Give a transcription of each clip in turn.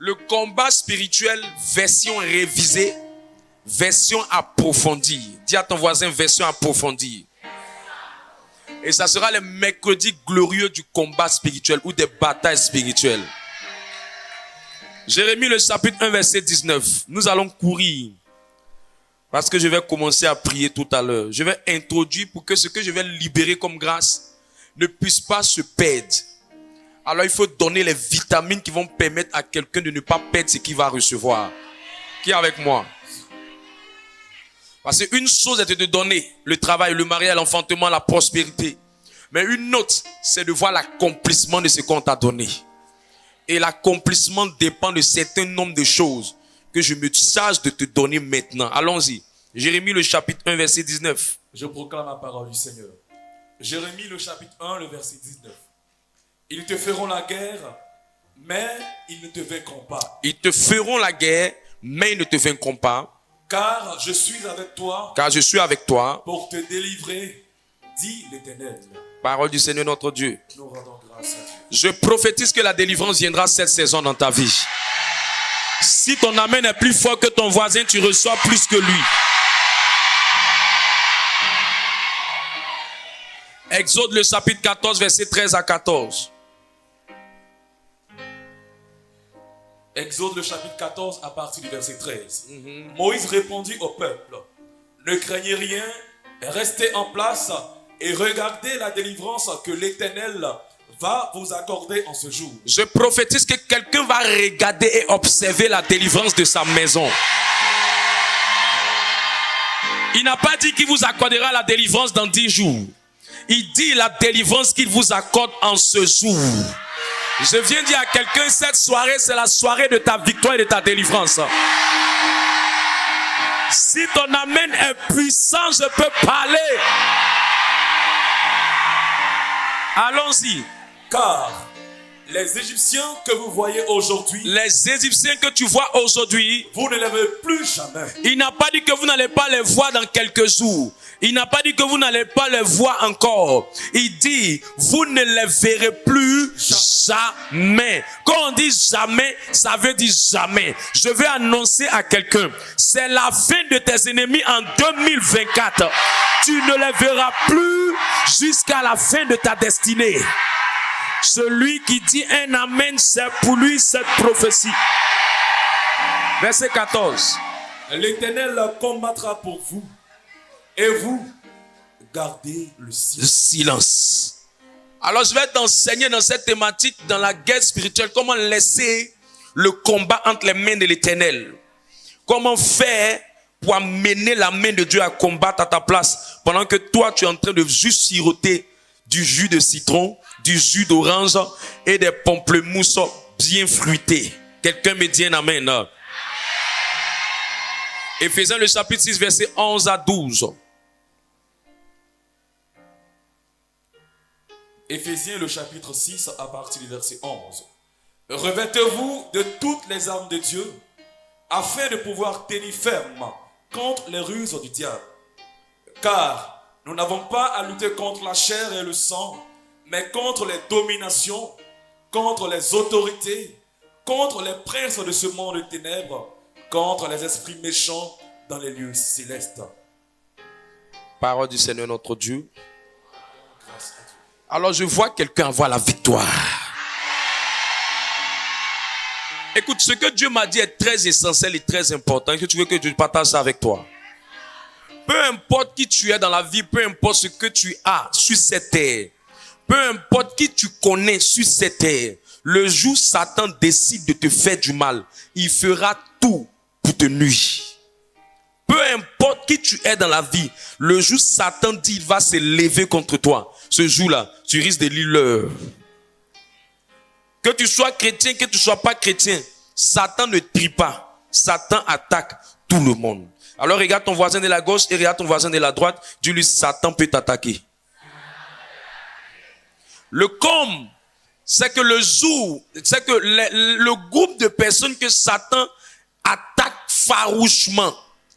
Le combat spirituel, version révisée, version approfondie. Dis à ton voisin, version approfondie. Et ça sera le mercredi glorieux du combat spirituel ou des batailles spirituelles. Jérémie le chapitre 1 verset 19. Nous allons courir. Parce que je vais commencer à prier tout à l'heure. Je vais introduire pour que ce que je vais libérer comme grâce ne puisse pas se perdre. Alors il faut donner les vitamines qui vont permettre à quelqu'un de ne pas perdre ce qu'il va recevoir. Qui est avec moi? Parce qu'une chose est de te donner le travail, le mariage, l'enfantement, la prospérité. Mais une autre, c'est de voir l'accomplissement de ce qu'on t'a donné. Et l'accomplissement dépend de certains nombres de choses que je me charge de te donner maintenant. Allons-y. Jérémie le chapitre 1 verset 19. Je proclame la parole du Seigneur. Jérémie le chapitre 1 le verset 19. Ils te feront la guerre, mais ils ne te vaincront pas. Ils te feront la guerre, mais ils ne te vaincront pas. Car je suis avec toi. Car je suis avec toi. Pour te délivrer, dit l'Éternel. Parole du Seigneur notre Dieu. Nous rendons grâce à Dieu. Je prophétise que la délivrance viendra cette saison dans ta vie. Si ton amen est plus fort que ton voisin, tu reçois plus que lui. Exode le chapitre 14, verset 13 à 14. Exode le chapitre 14 à partir du verset 13. Moïse répondit au peuple: ne craignez rien, restez en place et regardez la délivrance que l'Éternel va vous accorder en ce jour. Je prophétise que quelqu'un va regarder et observer la délivrance de sa maison. Il n'a pas dit qu'il vous accordera la délivrance dans 10 jours. Il dit la délivrance qu'il vous accorde en ce jour. Je viens dire à quelqu'un, cette soirée, c'est la soirée de ta victoire et de ta délivrance. Si ton amen est puissant, je peux parler. Allons-y. Car les Égyptiens que vous voyez aujourd'hui, les Égyptiens que tu vois aujourd'hui, vous ne les verrez plus jamais. Il n'a pas dit que vous n'allez pas les voir dans quelques jours. Il n'a pas dit que vous n'allez pas les voir encore. Il dit, vous ne les verrez plus jamais. Quand on dit jamais, ça veut dire jamais. Je vais annoncer à quelqu'un, c'est la fin de tes ennemis en 2024. Tu ne les verras plus jusqu'à la fin de ta destinée. Celui qui dit un amen, c'est pour lui cette prophétie. Verset 14. L'Éternel combattra pour vous et vous gardez le silence. Alors je vais t'enseigner dans cette thématique, dans la guerre spirituelle, comment laisser le combat entre les mains de l'Éternel. Comment faire pour amener la main de Dieu à combattre à ta place pendant que toi tu es en train de juste siroter du jus de citron, du jus d'orange et des pamplemousses bien fruités. Quelqu'un me dit un amen. Éphésiens le chapitre 6 verset 11 à 12. Éphésiens le chapitre 6 à partir du verset 11. Revêtez-vous de toutes les armes de Dieu afin de pouvoir tenir ferme contre les ruses du diable. Car nous n'avons pas à lutter contre la chair et le sang, mais contre les dominations, contre les autorités, contre les princes de ce monde de ténèbres, contre les esprits méchants dans les lieux célestes. Parole du Seigneur notre Dieu. Alors je vois quelqu'un avoir la victoire. Écoute, ce que Dieu m'a dit est très essentiel et très important. Est-ce que tu veux que je partage ça avec toi? Peu importe qui tu es dans la vie, peu importe ce que tu as sur cette terre, peu importe qui tu connais sur cette terre, le jour où Satan décide de te faire du mal, il fera tout pour te nuire. Peu importe qui tu es dans la vie, le jour où Satan dit qu'il va se lever contre toi, ce jour-là, tu risques de lire l'heure. Que tu sois chrétien, que tu ne sois pas chrétien, Satan ne trie pas. Satan attaque tout le monde. Alors regarde ton voisin de la gauche et regarde ton voisin de la droite. Dis-lui, Satan peut t'attaquer. Le comble, c'est que le jour, c'est que le groupe de personnes que Satan attaque farouchement,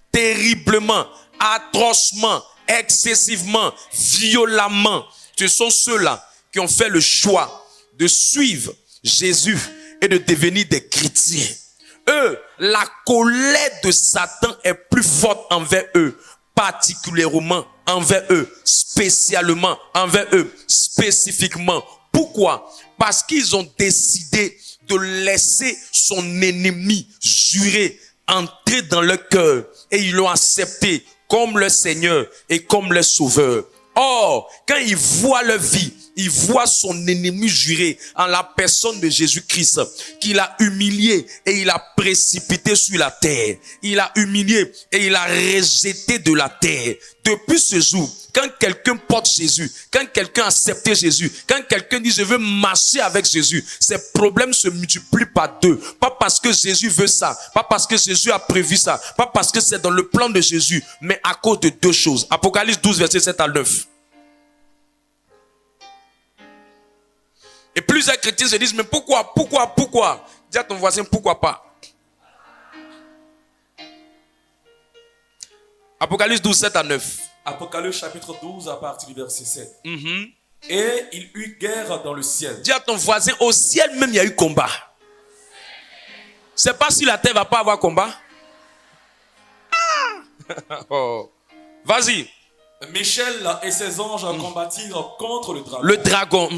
terriblement, atrocement, excessivement, violemment, ce sont ceux-là qui ont fait le choix de suivre Jésus et de devenir des chrétiens. Eux, la colère de Satan est plus forte envers eux, particulièrement envers eux, spécialement envers eux, spécifiquement. Pourquoi? Parce qu'ils ont décidé de laisser son ennemi juré entrer dans leur cœur et ils l'ont accepté comme leur Seigneur et comme leur Sauveur. Or, quand ils voient leur vie, ils voient son ennemi juré en la personne de Jésus-Christ, qu'il a humilié et il a précipité sur la terre. Il a humilié et il a rejeté de la terre. Depuis ce jour, quand quelqu'un porte Jésus, quand quelqu'un accepte Jésus, quand quelqu'un dit je veux marcher avec Jésus, ses problèmes se multiplient par deux. Pas parce que Jésus veut ça, pas parce que Jésus a prévu ça, pas parce que c'est dans le plan de Jésus, mais à cause de deux choses. Apocalypse 12, verset 7 à 9. Et plusieurs chrétiens se disent, mais pourquoi? Dis à ton voisin, pourquoi pas? Apocalypse 12, 7 à 9. Apocalypse chapitre 12 à partir du verset 7. Et il eut guerre dans le ciel. Dis à ton voisin, au ciel même il y a eu combat. C'est pas si la terre va pas avoir combat. Oh. Vas-y. Michel et ses anges combattirent contre le dragon. Le dragon.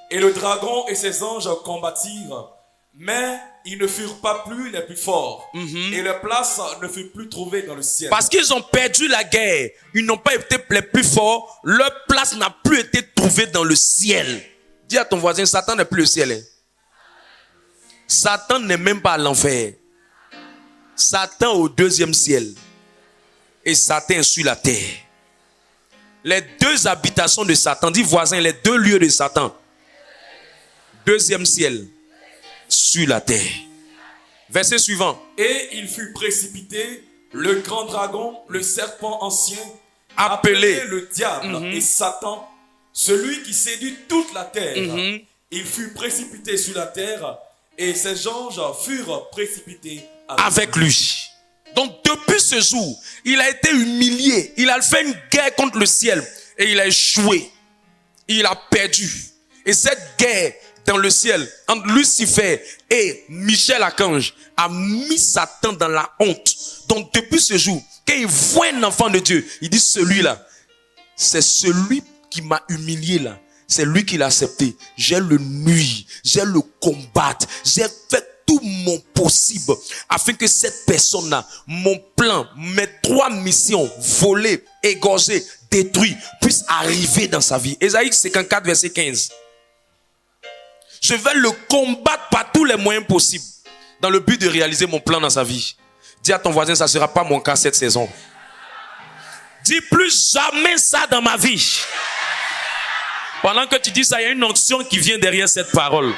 Et le dragon et ses anges combattirent, mais ils ne furent pas plus les plus forts. Et leur place ne fut plus trouvée dans le ciel. Parce qu'ils ont perdu la guerre. Ils n'ont pas été les plus forts. Leur place n'a plus été trouvée dans le ciel. Dis à ton voisin, Satan n'est plus le ciel. Hein. Satan n'est même pas à l'enfer. Satan au deuxième ciel. Et Satan est sur la terre. Les deux habitations de Satan, dis voisin, les deux lieux de Satan. Deuxième ciel, sur la terre. Verset suivant. Et il fut précipité, le grand dragon, le serpent ancien, appelé le diable et Satan, celui qui séduit toute la terre. Il fut précipité sur la terre et ses anges furent précipités avec lui. Donc depuis ce jour, il a été humilié. Il a fait une guerre contre le ciel et il a échoué. Il a perdu. Et cette guerre dans le ciel entre Lucifer et Michel Archange a mis Satan dans la honte. Donc depuis ce jour, quand il voit un enfant de Dieu, il dit celui-là, c'est celui qui m'a humilié là. C'est lui qui l'a accepté. J'ai le nuire, j'ai le combattre, j'ai fait tout mon possible afin que cette personne-là, mon plan, mes 3 missions, voler, égorger, détruire, puissent arriver dans sa vie. Ésaïe 54, verset 15. Je vais le combattre par tous les moyens possibles dans le but de réaliser mon plan dans sa vie. Dis à ton voisin, ça ne sera pas mon cas cette saison. Dis plus jamais ça dans ma vie. Pendant que tu dis ça, il y a une onction qui vient derrière cette parole.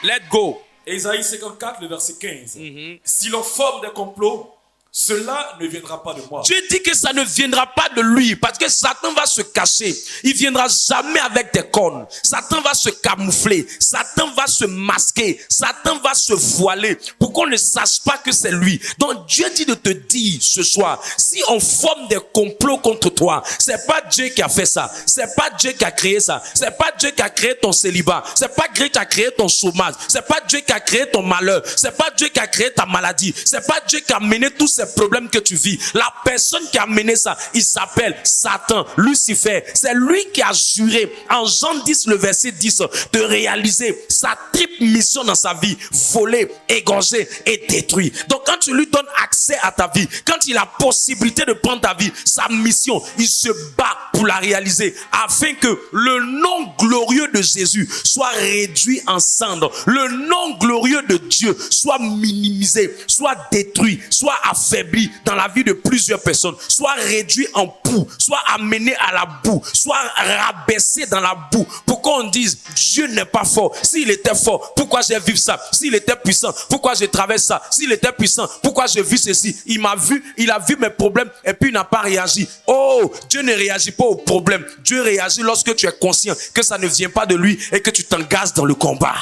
Let go. Ésaïe 54, le verset 15. Si l'on forme des complots, cela ne viendra pas de moi. Dieu dit que ça ne viendra pas de lui parce que Satan va se cacher. Il viendra jamais avec des cornes. Satan va se camoufler. Satan va se masquer. Satan va se voiler pour qu'on ne sache pas que c'est lui. Donc Dieu dit de te dire ce soir, si on forme des complots contre toi, c'est pas Dieu qui a fait ça. C'est pas Dieu qui a créé ça. C'est pas Dieu qui a créé ton célibat. C'est pas Dieu qui a créé ton chômage. C'est pas Dieu qui a créé ton malheur. C'est pas Dieu qui a créé ta maladie. C'est pas Dieu qui a mené tous ces problèmes que tu vis. La personne qui a mené ça, il s'appelle Satan, Lucifer. C'est lui qui a juré en Jean 10, le verset 10, de réaliser sa triple mission dans sa vie: voler, égorger et détruire. Donc quand tu lui donnes accès à ta vie, quand il a possibilité de prendre ta vie, sa mission, il se bat pour la réaliser afin que le nom glorieux de Jésus soit réduit en cendres, le nom glorieux de Dieu soit minimisé, soit détruit, soit affaibli dans la vie de plusieurs personnes, soit réduit en poux, soit amené à la boue, soit rabaissé dans la boue, pour qu'on dise Dieu n'est pas fort. S'il était fort, pourquoi j'ai vécu ça? S'il était puissant, pourquoi je traverse ça? S'il était puissant, pourquoi je vis ceci? Il m'a vu, il a vu mes problèmes et puis il n'a pas réagi. Oh, Dieu ne réagit pas aux problèmes. Dieu réagit lorsque tu es conscient que ça ne vient pas de lui et que tu t'engages dans le combat.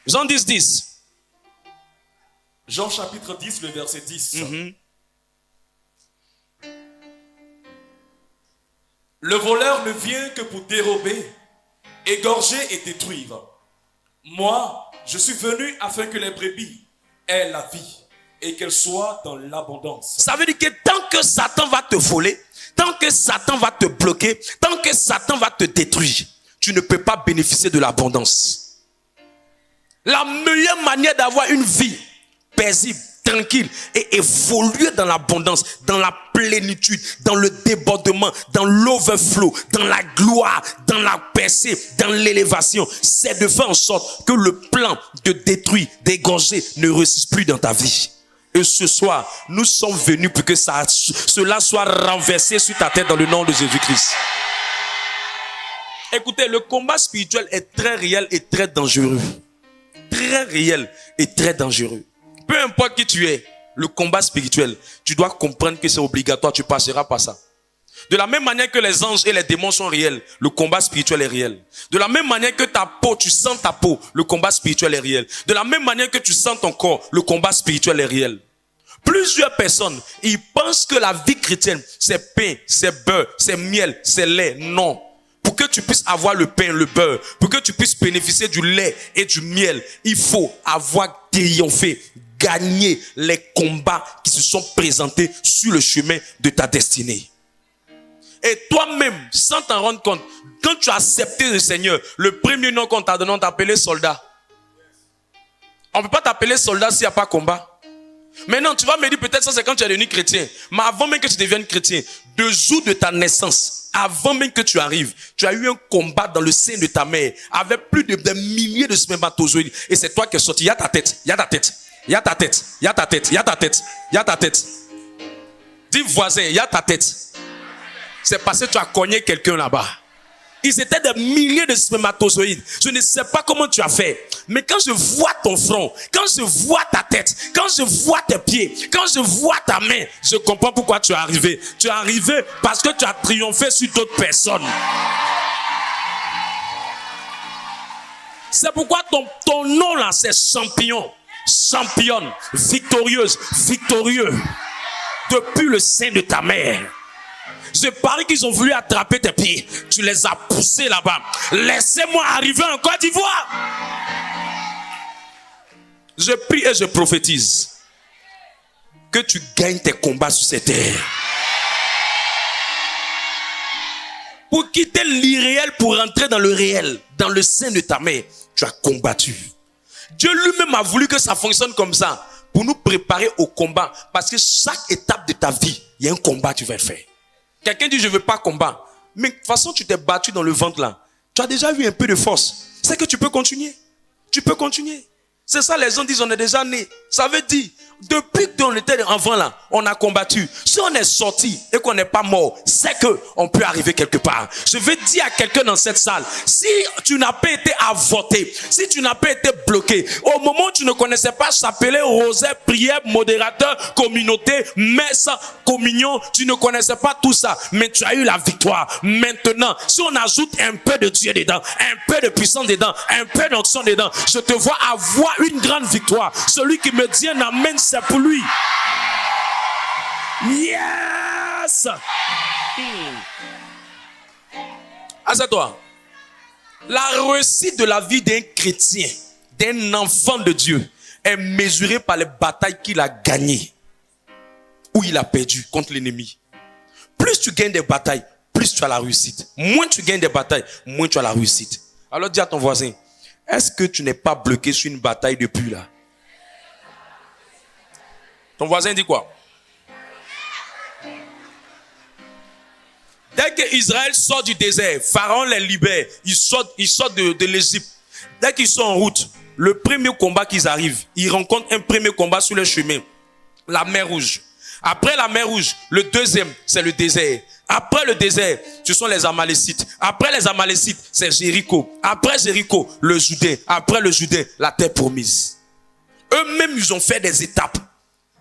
Jean 10, 10. Jean chapitre 10, le verset 10. Le voleur ne vient que pour dérober, égorger et détruire. Moi, je suis venu afin que les brebis aient la vie et qu'elles soient dans l'abondance. Ça veut dire que tant que Satan va te voler, tant que Satan va te bloquer, tant que Satan va te détruire, tu ne peux pas bénéficier de l'abondance. La meilleure manière d'avoir une vie paisible, tranquille et évoluer dans l'abondance, dans la plénitude, dans le débordement, dans l'overflow, dans la gloire, dans la percée, dans l'élévation, c'est de faire en sorte que le plan de détruire, d'égorger ne réussisse plus dans ta vie. Et ce soir, nous sommes venus pour que cela soit renversé sur ta tête dans le nom de Jésus-Christ. Écoutez, le combat spirituel est très réel et très dangereux. Très réel et très dangereux. Peu importe qui tu es, le combat spirituel, tu dois comprendre que c'est obligatoire, tu passeras par ça. De la même manière que les anges et les démons sont réels, le combat spirituel est réel. De la même manière que ta peau, tu sens ta peau, le combat spirituel est réel. De la même manière que tu sens ton corps, le combat spirituel est réel. Plusieurs personnes, ils pensent que la vie chrétienne, c'est pain, c'est beurre, c'est miel, c'est lait. Non. Pour que tu puisses avoir le pain, le beurre, pour que tu puisses bénéficier du lait et du miel, il faut avoir triomphé, gagner les combats qui se sont présentés sur le chemin de ta destinée. Et toi-même, sans t'en rendre compte, quand tu as accepté le Seigneur, le premier nom qu'on t'a donné, on t'appelait soldat. On ne peut pas t'appeler soldat s'il n'y a pas combat. Maintenant, tu vas me dire peut-être ça c'est quand tu es devenu chrétien. Mais avant même que tu deviennes chrétien, 2 jours de ta naissance, avant même que tu arrives, tu as eu un combat dans le sein de ta mère avec plus de milliers de spermatozoïdes. Et c'est toi qui es sorti. Il y a ta tête, il y a ta tête, il y a ta tête, il y a ta tête, il y a ta tête, il y a ta tête. Dis voisin, il y a ta tête. C'est parce que tu as cogné quelqu'un là-bas. Ils étaient des milliers de spermatozoïdes. Je ne sais pas comment tu as fait. Mais quand je vois ton front, quand je vois ta tête, quand je vois tes pieds, quand je vois ta main, je comprends pourquoi tu es arrivé. Tu es arrivé parce que tu as triomphé sur d'autres personnes. C'est pourquoi ton nom là, c'est champion, championne, victorieuse, victorieux. Depuis le sein de ta mère. Je parie qu'ils ont voulu attraper tes pieds. Tu les as poussés là-bas. Laissez-moi arriver en Côte d'Ivoire. Je prie et je prophétise que tu gagnes tes combats sur cette terre. Pour quitter l'irréel pour entrer dans le réel, dans le sein de ta mère, tu as combattu. Dieu lui-même a voulu que ça fonctionne comme ça pour nous préparer au combat. Parce que chaque étape de ta vie, il y a un combat que tu vas faire. Quelqu'un dit, je ne veux pas combattre. Mais de toute façon, tu t'es battu dans le ventre là. Tu as déjà eu un peu de force. C'est que tu peux continuer. Tu peux continuer. C'est ça, les gens disent, on est déjà né. Ça veut dire, depuis qu'on était enfant là, on a combattu. Si on est sorti et qu'on n'est pas mort, c'est qu'on peut arriver quelque part. Je veux dire à quelqu'un dans cette salle, si tu n'as pas été avorté, si tu n'as pas été bloqué, au moment où tu ne connaissais pas s'appeler rosaire, prière, modérateur, communauté, messe, communion, tu ne connaissais pas tout ça, mais tu as eu la victoire. Maintenant, si on ajoute un peu de Dieu dedans, un peu de puissance dedans, un peu d'onction dedans, je te vois avoir une grande victoire. Celui qui me dit un amen, c'est pour lui. Yes. Assieds-toi. La réussite de la vie d'un chrétien, d'un enfant de Dieu, est mesurée par les batailles qu'il a gagnées ou il a perdu contre l'ennemi. Plus tu gagnes des batailles, plus tu as la réussite. Moins tu gagnes des batailles, moins tu as la réussite. Alors dis à ton voisin, est-ce que tu n'es pas bloqué sur une bataille depuis là? Ton voisin dit quoi? Dès que Israël sort du désert, Pharaon les libère, ils sortent de l'Égypte. Dès qu'ils sont en route, le premier combat qu'ils arrivent, ils rencontrent un premier combat sur le chemin, la mer Rouge. Après la mer Rouge, le deuxième, c'est le désert. Après le désert, ce sont les Amalécites. Après les Amalécites, c'est Jéricho. Après Jéricho, le Jourdain. Après le Jourdain, la terre promise. Eux-mêmes, ils ont fait des étapes.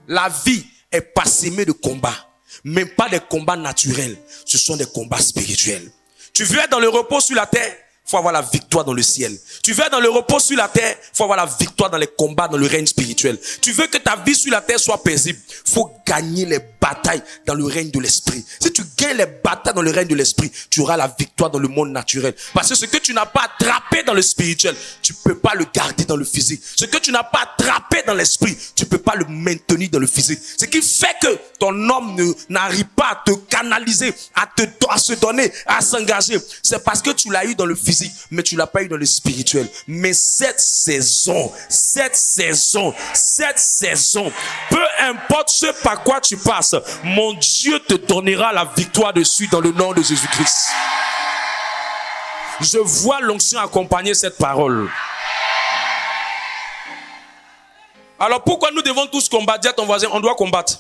La vie est parsemée de combats. Même pas des combats naturels. Ce sont des combats spirituels. Tu veux être dans le repos sur la terre? il faut avoir la victoire dans le ciel. Tu veux être dans le repos sur la terre, il faut avoir la victoire dans les combats, dans le règne spirituel. Tu veux que ta vie sur la terre soit paisible, il faut gagner les batailles dans le règne de l'esprit. Si tu gagnes les batailles dans le règne de l'esprit, tu auras la victoire dans le monde naturel. Parce que ce que tu n'as pas attrapé dans le spirituel, tu ne peux pas le garder dans le physique. Ce que tu n'as pas attrapé dans l'esprit, tu ne peux pas le maintenir dans le physique. Ce qui fait que ton homme n'arrive pas à te canaliser, à se donner, à s'engager. C'est parce que tu l'as eu dans le physique, mais tu l'as pas eu dans le spirituel. Mais cette saison, peu importe ce par quoi tu passes, mon Dieu te donnera la victoire dessus dans le nom de Jésus-Christ. Je vois l'onction accompagner cette parole. Alors pourquoi nous devons tous combattre? Dis à ton voisin, on doit combattre.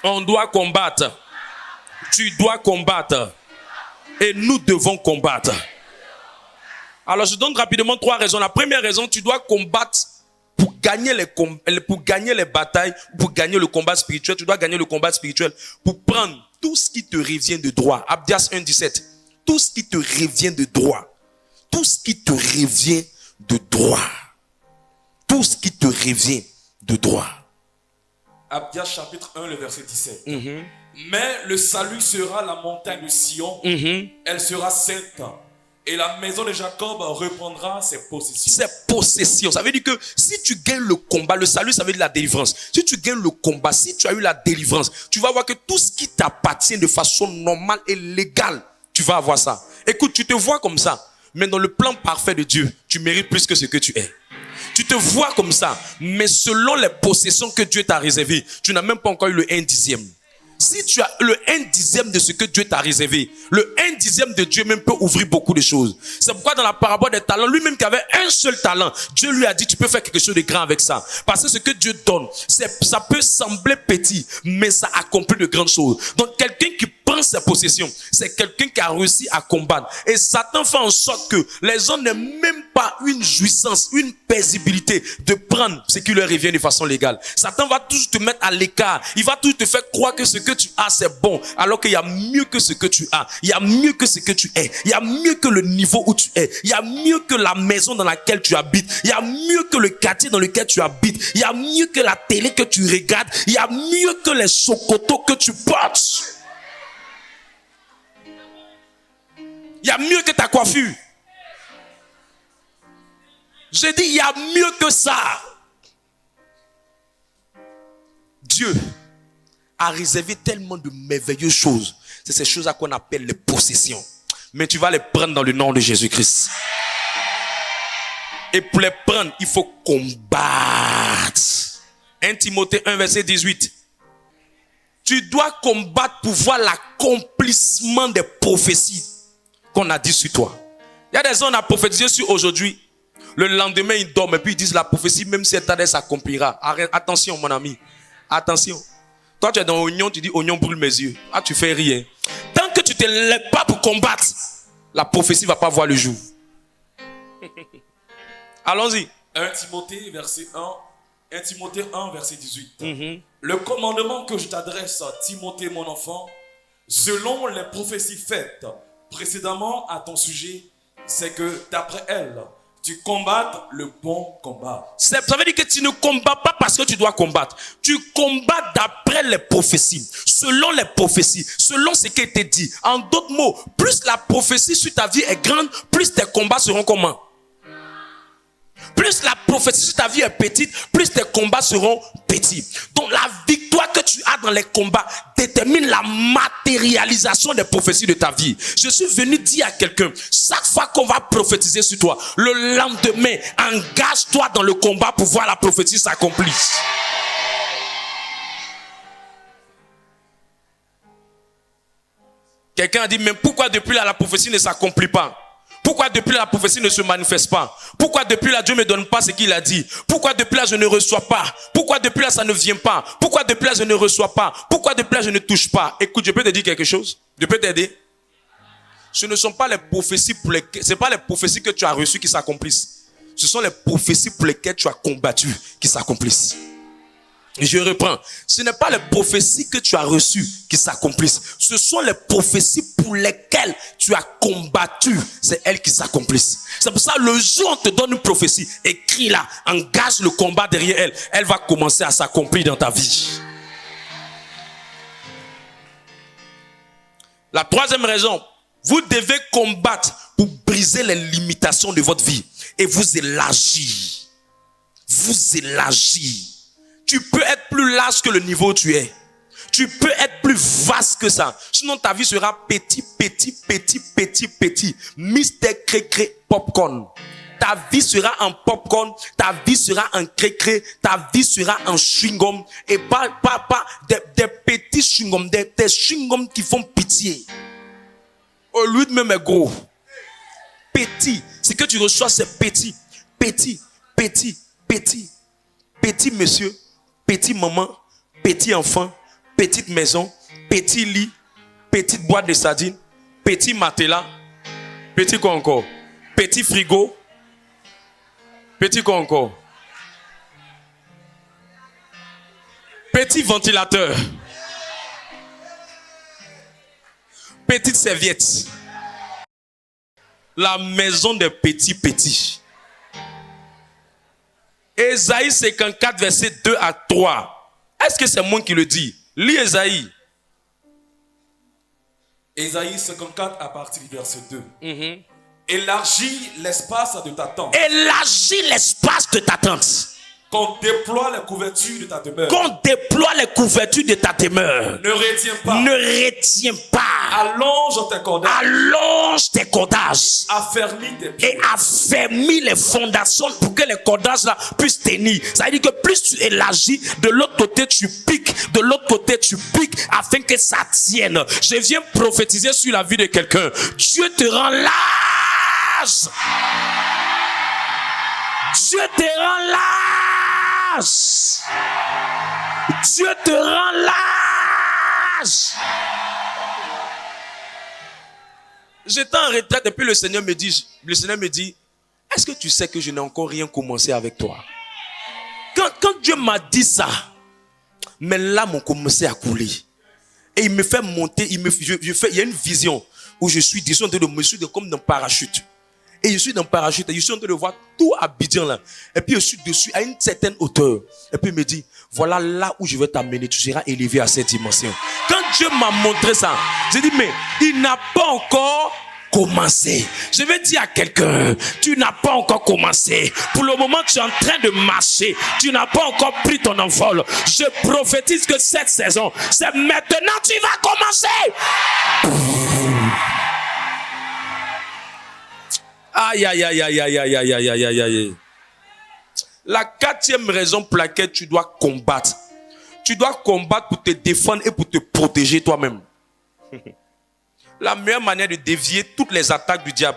On doit combattre. Tu dois combattre. Et nous devons combattre. Alors je donne rapidement 3 raisons. La première raison, tu dois combattre pour gagner les batailles, pour gagner le combat spirituel. Tu dois gagner le combat spirituel pour prendre tout ce qui te revient de droit. Abdias 1,17. Tout ce qui te revient de droit. Tout ce qui te revient de droit. Tout ce qui te revient de droit. Abdias chapitre 1, le verset 17. Mais le salut sera la montagne de Sion. Elle sera sainte. Et la maison de Jacob reprendra ses possessions. Ses possessions. Ça veut dire que si tu gagnes le combat, le salut, ça veut dire la délivrance. Si tu gagnes le combat, si tu as eu la délivrance, tu vas voir que tout ce qui t'appartient de façon normale et légale, tu vas avoir ça. Écoute, tu te vois comme ça, mais dans le plan parfait de Dieu, tu mérites plus que ce que tu es. Tu te vois comme ça, mais selon les possessions que Dieu t'a réservées, tu n'as même pas encore eu le 1/10. Si tu as le 1/10 de ce que Dieu t'a réservé, le 1/10 de Dieu même peut ouvrir beaucoup de choses. C'est pourquoi dans la parabole des talents, lui-même qui avait un seul talent, Dieu lui a dit, tu peux faire quelque chose de grand avec ça. Parce que ce que Dieu donne, ça peut sembler petit, mais ça accomplit de grandes choses. Donc quelqu'un qui prend ses possessions, c'est quelqu'un qui a réussi à combattre. Et Satan fait en sorte que les gens n'aient même pas une jouissance, une paisibilité de prendre ce qui leur revient de façon légale. Satan va toujours te mettre à l'écart. Il va toujours te faire croire que ce que tu as, c'est bon. Alors qu'il y a mieux que ce que tu as. Il y a mieux que ce que tu es. Il y a mieux que le niveau où tu es. Il y a mieux que la maison dans laquelle tu habites. Il y a mieux que le quartier dans lequel tu habites. Il y a mieux que la télé que tu regardes. Il y a mieux que les chocotos que tu portes. Il y a mieux que ta coiffure. J'ai dit, il y a mieux que ça. Dieu a réservé tellement de merveilleuses choses. C'est ces choses-là qu'on appelle les possessions. Mais tu vas les prendre dans le nom de Jésus-Christ. Et pour les prendre, il faut combattre. 1 Timothée 1, verset 18. Tu dois combattre pour voir l'accomplissement des prophéties qu'on a dit sur toi. Il y a des gens qui ont prophétisé sur aujourd'hui. Le lendemain, ils dorment et puis ils disent la prophétie, même si elle tarde, s'accomplira. Attention, mon ami. Attention. Toi, tu es dans l'oignon, tu dis oignon brûle mes yeux. Ah, tu fais rien. Tant que tu ne te lèves pas pour combattre, la prophétie ne va pas voir le jour. Allons-y. 1 Timothée 1, verset 18. Le commandement que je t'adresse, Timothée, mon enfant, selon les prophéties faites précédemment à ton sujet, c'est que d'après elles, tu combattes le bon combat. Ça veut dire que tu ne combats pas parce que tu dois combattre. Tu combats d'après les prophéties. Selon les prophéties. Selon ce qui a été dit. En d'autres mots, plus la prophétie sur ta vie est grande, plus tes combats seront comment? Plus la prophétie sur ta vie est petite, plus tes combats seront petits. Donc la victoire que tu as dans les combats détermine la matérialisation des prophéties de ta vie. Je suis venu dire à quelqu'un, chaque fois qu'on va prophétiser sur toi, le lendemain, engage-toi dans le combat pour voir la prophétie s'accomplir. Quelqu'un a dit, mais pourquoi depuis là la prophétie ne s'accomplit pas? Pourquoi depuis là la prophétie ne se manifeste pas? Pourquoi depuis là Dieu ne me donne pas ce qu'il a dit? Pourquoi depuis là je ne reçois pas? Pourquoi depuis là ça ne vient pas? Pourquoi depuis là je ne reçois pas? Pourquoi depuis là je ne touche pas? Écoute, je peux te dire quelque chose? Je peux t'aider? Ce ne sont pas les prophéties pour lesquelles, c'est pas les prophéties que tu as reçues qui s'accomplissent. Ce sont les prophéties pour lesquelles tu as combattu qui s'accomplissent. Je reprends. Ce n'est pas les prophéties que tu as reçues qui s'accomplissent. Ce sont les prophéties pour lesquelles tu as combattu. C'est elles qui s'accomplissent. C'est pour ça, le jour où on te donne une prophétie, écris-la, engage le combat derrière elle. Elle va commencer à s'accomplir dans ta vie. La troisième raison, vous devez combattre pour briser les limitations de votre vie et vous élargir. Vous élargir. Tu peux être plus large que le niveau où tu es. Tu peux être plus vaste que ça. Sinon, ta vie sera petit. Mister Cré-Cré Popcorn. Ta vie sera en popcorn. Ta vie sera en cré-cré. Ta vie sera en chewing-gum. Et pas des petits chewing-gum. Des chewing-gum qui font pitié. Au lieu de même est gros. Petit. Ce que tu reçois, c'est petit. Petit monsieur. Petit maman, petit enfant, petite maison, petit lit, petite boîte de sardines, petit matelas, petit quoi encore? Petit frigo, petit quoi encore? Petit ventilateur, petite serviette. La maison des petits. Ésaïe 54, verset 2 à 3. Est-ce que c'est moi qui le dis? Lis Ésaïe. Ésaïe 54 à partir du verset 2. Élargis l'espace de ta tente. Élargis l'espace de ta tente. Qu'on déploie les couvertures de ta demeure. Qu'on déploie les couvertures de ta demeure. Ne retiens pas. Ne retiens pas. Allonge tes cordages. Allonge tes cordages. Affermis tes pieds. Et affermis les fondations pour que les cordages là puissent tenir. Ça veut dire que plus tu élargis, de l'autre côté tu piques, de l'autre côté tu piques, afin que ça tienne. Je viens prophétiser sur la vie de quelqu'un. Dieu te rend large. Dieu te rend large. Dieu te rend large. J'étais en retraite et puis le Seigneur me dit, est-ce que tu sais que je n'ai encore rien commencé avec toi? Quand Dieu m'a dit ça, mes larmes ont commencé à couler. Et il me fait monter, il y a une vision où je suis comme dans un parachute. Et je suis dans le parachute et je suis en train de voir tout Abidjan là. Et puis je suis dessus à une certaine hauteur. Et puis il me dit, voilà là où je vais t'amener. Tu seras élevé à cette dimension. Quand Dieu m'a montré ça, j'ai dit, mais il n'a pas encore commencé. Je vais dire à quelqu'un, tu n'as pas encore commencé. Pour le moment, tu es en train de marcher. Tu n'as pas encore pris ton envol. Je prophétise que cette saison, c'est maintenant que tu vas commencer. Aïe. La quatrième raison pour laquelle tu dois combattre. Tu dois combattre pour te défendre et pour te protéger toi-même. La meilleure manière de dévier toutes les attaques du diable,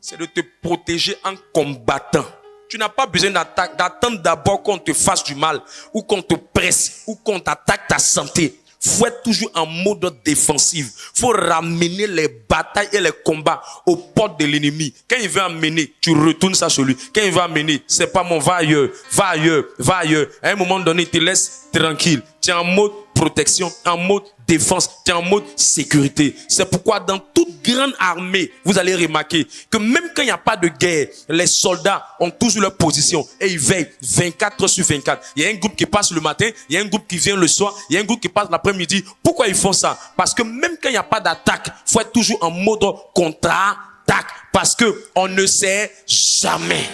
c'est de te protéger en combattant. Tu n'as pas besoin d'attendre d'abord qu'on te fasse du mal, ou qu'on te presse, ou qu'on t'attaque ta santé. Faut être toujours en mode défensif. Faut ramener les batailles et les combats aux portes de l'ennemi. Quand il veut amener, tu retournes ça sur lui. Quand il veut amener, c'est pas mon va ailleurs. À un moment donné, il te laisse tranquille. Tu es en mode protection, en mode défense, tu es en mode sécurité. C'est pourquoi dans toute grande armée, vous allez remarquer que même quand il n'y a pas de guerre, les soldats ont toujours leur position et ils veillent 24 heures sur 24. Il y a un groupe qui passe le matin, il y a un groupe qui vient le soir, il y a un groupe qui passe l'après-midi. Pourquoi ils font ça? Parce que même quand il n'y a pas d'attaque, il faut être toujours en mode contre-attaque parce que on ne sait jamais.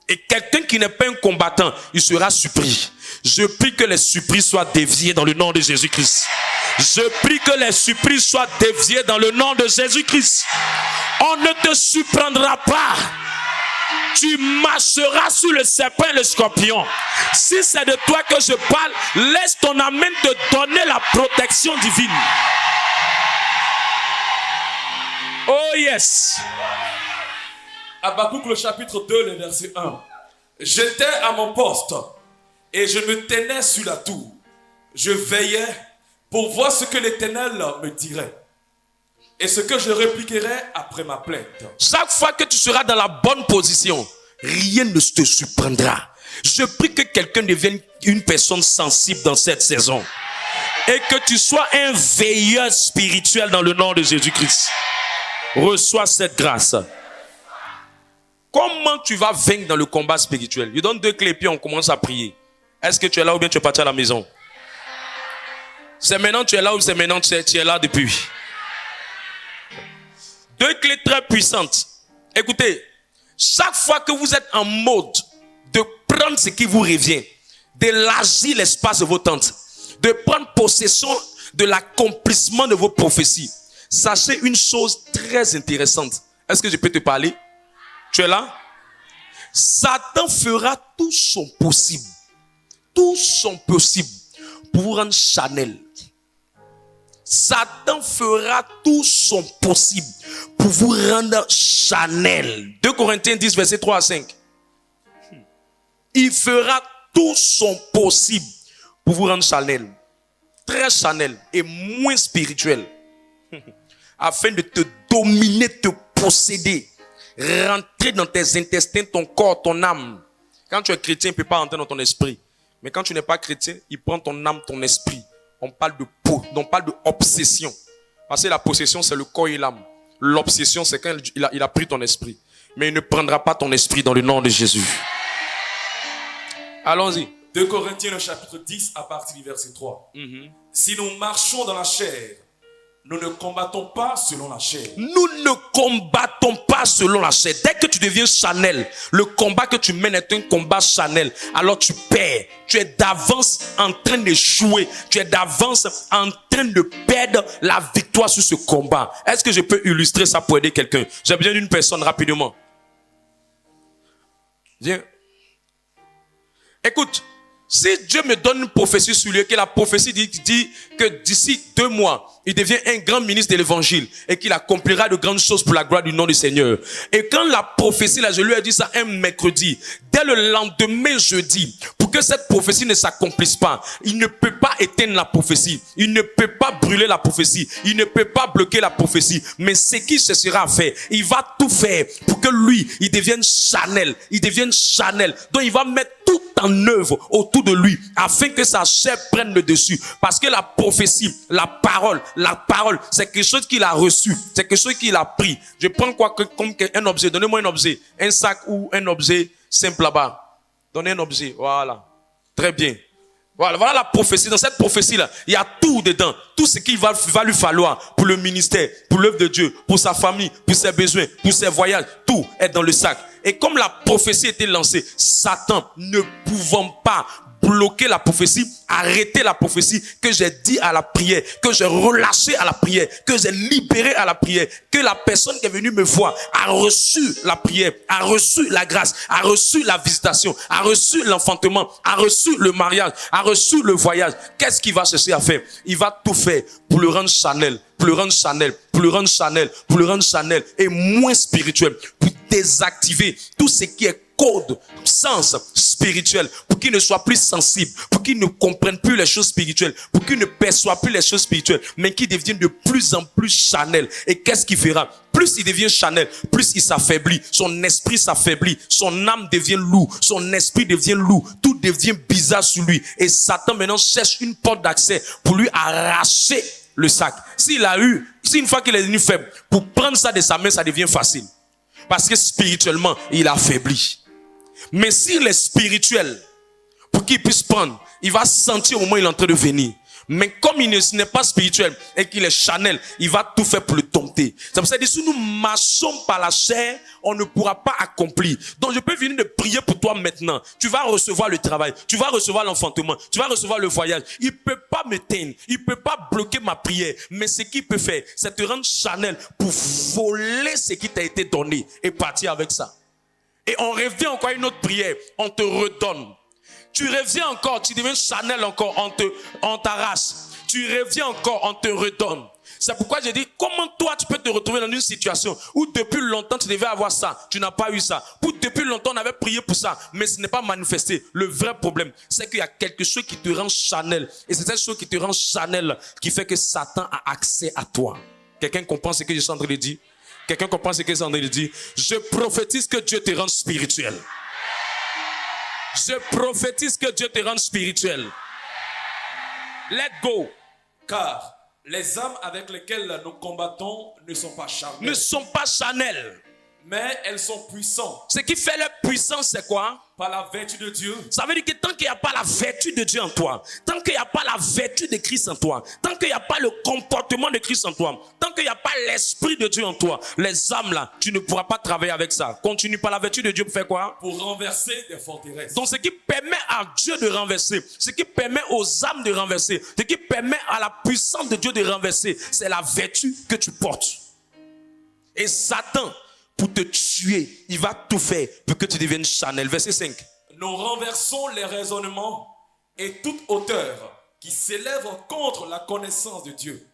Et quelqu'un qui n'est pas un combattant, il sera surpris. Je prie que les surprises soient déviées dans le nom de Jésus-Christ. Je prie que les surprises soient déviées dans le nom de Jésus-Christ. On ne te surprendra pas. Tu marcheras sur le serpent et le scorpion. Si c'est de toi que je parle, laisse ton amen te donner la protection divine. Oh yes. Habakkuk le chapitre 2, le verset 1. J'étais à mon poste et je me tenais sur la tour. Je veillais pour voir ce que l'Éternel me dirait et ce que je répliquerais après ma plainte. Chaque fois que tu seras dans la bonne position, rien ne te surprendra. Je prie que quelqu'un devienne une personne sensible dans cette saison. Et que tu sois un veilleur spirituel dans le nom de Jésus-Christ. Reçois cette grâce. Comment tu vas vaincre dans le combat spirituel? Je donne 2 clés puis on commence à prier. Est-ce que tu es là ou bien tu es parti à la maison? C'est maintenant que tu es là ou c'est maintenant que tu es là depuis? 2 clés très puissantes. Écoutez, chaque fois que vous êtes en mode de prendre ce qui vous revient, d'élargir l'espace de vos tentes, de prendre possession de l'accomplissement de vos prophéties, sachez une chose très intéressante. Est-ce que je peux te parler? Tu es là? Satan fera tout son possible pour vous rendre charnel. Satan fera tout son possible pour vous rendre charnel. 2 Corinthiens 10, verset 3 à 5. Il fera tout son possible pour vous rendre charnel. Très charnel et moins spirituel. Afin de te dominer, te posséder. Rentrer dans tes intestins, ton corps, ton âme. Quand tu es chrétien, il ne peut pas rentrer dans ton esprit. Mais quand tu n'es pas chrétien, il prend ton âme, ton esprit. On parle de peau, on parle de obsession. Parce que la possession, c'est le corps et l'âme. L'obsession, c'est quand il a pris ton esprit. Mais il ne prendra pas ton esprit dans le nom de Jésus. Allons-y. 2 Corinthiens, le chapitre 10, à partir du verset 3. Si nous marchons dans la chair, nous ne combattons pas selon la chair. Nous ne combattons pas selon la chair. Dès que tu deviens charnel, le combat que tu mènes est un combat charnel. Alors tu perds. Tu es d'avance en train d'échouer. Tu es d'avance en train de perdre la victoire sur ce combat. Est-ce que je peux illustrer ça pour aider quelqu'un? J'ai besoin d'une personne rapidement. Viens. Écoute. Si Dieu me donne une prophétie sur lui, que la prophétie dit que d'ici 2 mois, il devient un grand ministre de l'évangile et qu'il accomplira de grandes choses pour la gloire du nom du Seigneur. Et quand la prophétie, là, je lui ai dit ça un mercredi, dès le lendemain jeudi, pour que cette prophétie ne s'accomplisse pas, il ne peut pas éteindre la prophétie, il ne peut pas brûler la prophétie, il ne peut pas bloquer la prophétie. Mais ce qui se sera fait, il va tout faire pour que lui, il devienne charnel, Donc il va mettre tout en œuvre autour de lui afin que sa chair prenne le dessus. Parce que la prophétie, la parole, c'est quelque chose qu'il a reçu, c'est quelque chose qu'il a pris. Je prends quoi comme un objet. Donnez-moi un objet, un sac ou un objet simple là-bas. Donnez un objet, voilà. Très bien. Voilà la prophétie. Dans cette prophétie-là, il y a tout dedans. Tout ce qu'il va lui falloir pour le ministère, pour l'œuvre de Dieu, pour sa famille, pour ses besoins, pour ses voyages. Tout est dans le sac. Et comme la prophétie était lancée, Satan, ne pouvant pas bloquer la prophétie, arrêter la prophétie que j'ai dit à la prière, que j'ai relâché à la prière, que j'ai libéré à la prière, que la personne qui est venue me voir a reçu la prière, a reçu la grâce, a reçu la visitation, a reçu l'enfantement, a reçu le mariage, a reçu le voyage. Qu'est-ce qu'il va chercher à faire? Il va tout faire pour le rendre charnel, et moins spirituel, pour désactiver tout ce qui est code, sens spirituel, pour qu'il ne soit plus sensible, pour qu'il ne comprenne plus les choses spirituelles, pour qu'il ne perçoive plus les choses spirituelles, mais qu'il devienne de plus en plus charnel. Et qu'est-ce qu'il fera? Plus il devient charnel, plus il s'affaiblit, son esprit s'affaiblit, son âme devient lourd, son esprit devient lourd, tout devient bizarre sur lui. Et Satan maintenant cherche une porte d'accès pour lui arracher le sac. Si une fois qu'il est devenu faible, pour prendre ça de sa main, ça devient facile. Parce que spirituellement, il a affaibli. Mais s'il est spirituel, pour qu'il puisse prendre, il va sentir au moment où il est en train de venir. Mais comme il n'est pas spirituel et qu'il est charnel, il va tout faire pour le dompter. C'est pour ça que si nous marchons par la chair, on ne pourra pas accomplir. Donc je peux venir de prier pour toi maintenant. Tu vas recevoir le travail, tu vas recevoir l'enfantement, tu vas recevoir le voyage. Il ne peut pas m'éteindre, il ne peut pas bloquer ma prière. Mais ce qu'il peut faire, c'est te rendre charnel pour voler ce qui t'a été donné et partir avec ça. Et on revient encore à une autre prière, on te redonne. Tu reviens encore, tu deviens charnel encore, on t'arrache. Tu reviens encore, on te redonne. C'est pourquoi j'ai dit, comment toi tu peux te retrouver dans une situation où depuis longtemps tu devais avoir ça, tu n'as pas eu ça. Ou depuis longtemps on avait prié pour ça, mais ce n'est pas manifesté. Le vrai problème, c'est qu'il y a quelque chose qui te rend charnel. Et c'est cette chose qui te rend charnel qui fait que Satan a accès à toi. Quelqu'un comprend ce que je suis en train de dire? Quelqu'un comprend ce que je suis en train de dire? Je prophétise que Dieu te rende spirituel. Je prophétise que Dieu te rende spirituel. Let go. Car les âmes avec lesquelles nous combattons ne sont pas charnelles, Ne sont pas charnelles. mais elles sont puissantes Ce qui fait leur puissance, c'est quoi? par la vertu de Dieu. Ça veut dire que tant qu'il n'y a pas la vertu de Dieu en toi, tant qu'il n'y a pas la vertu de Christ en toi, tant qu'il n'y a pas le comportement de Christ en toi, tant qu'il n'y a pas l'esprit de Dieu en toi, les âmes là, tu ne pourras pas travailler avec ça. Continue par la vertu de Dieu pour faire quoi? Pour renverser des forteresses. Donc ce qui permet à Dieu de renverser, ce qui permet aux âmes de renverser, ce qui permet à la puissance de Dieu de renverser, c'est la vertu que tu portes. Et Satan, pour te tuer, il va tout faire pour que tu deviennes charnel. Verset 5. Nous renversons les raisonnements et toute hauteur qui s'élève contre la connaissance de Dieu.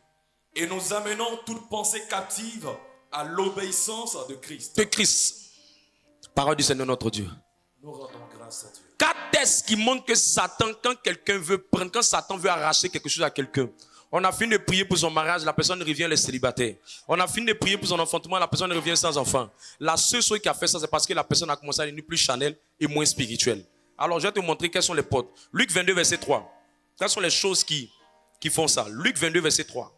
Et nous amenons toute pensée captive à l'obéissance de Christ. De Christ. Parole du Seigneur notre Dieu. Nous rendons grâce à Dieu. 4 tests qui montrent que Satan, quand Satan veut arracher quelque chose à quelqu'un, on a fini de prier pour son mariage, la personne revient les célibataires. On a fini de prier pour son enfantement, la personne revient sans enfant. La seule chose qui a fait ça, c'est parce que la personne a commencé à devenir plus charnelle et moins spirituelle. Alors, je vais te montrer quelles sont les portes. Luc 22, verset 3. Quelles sont les choses qui font ça? Luc 22, verset 3.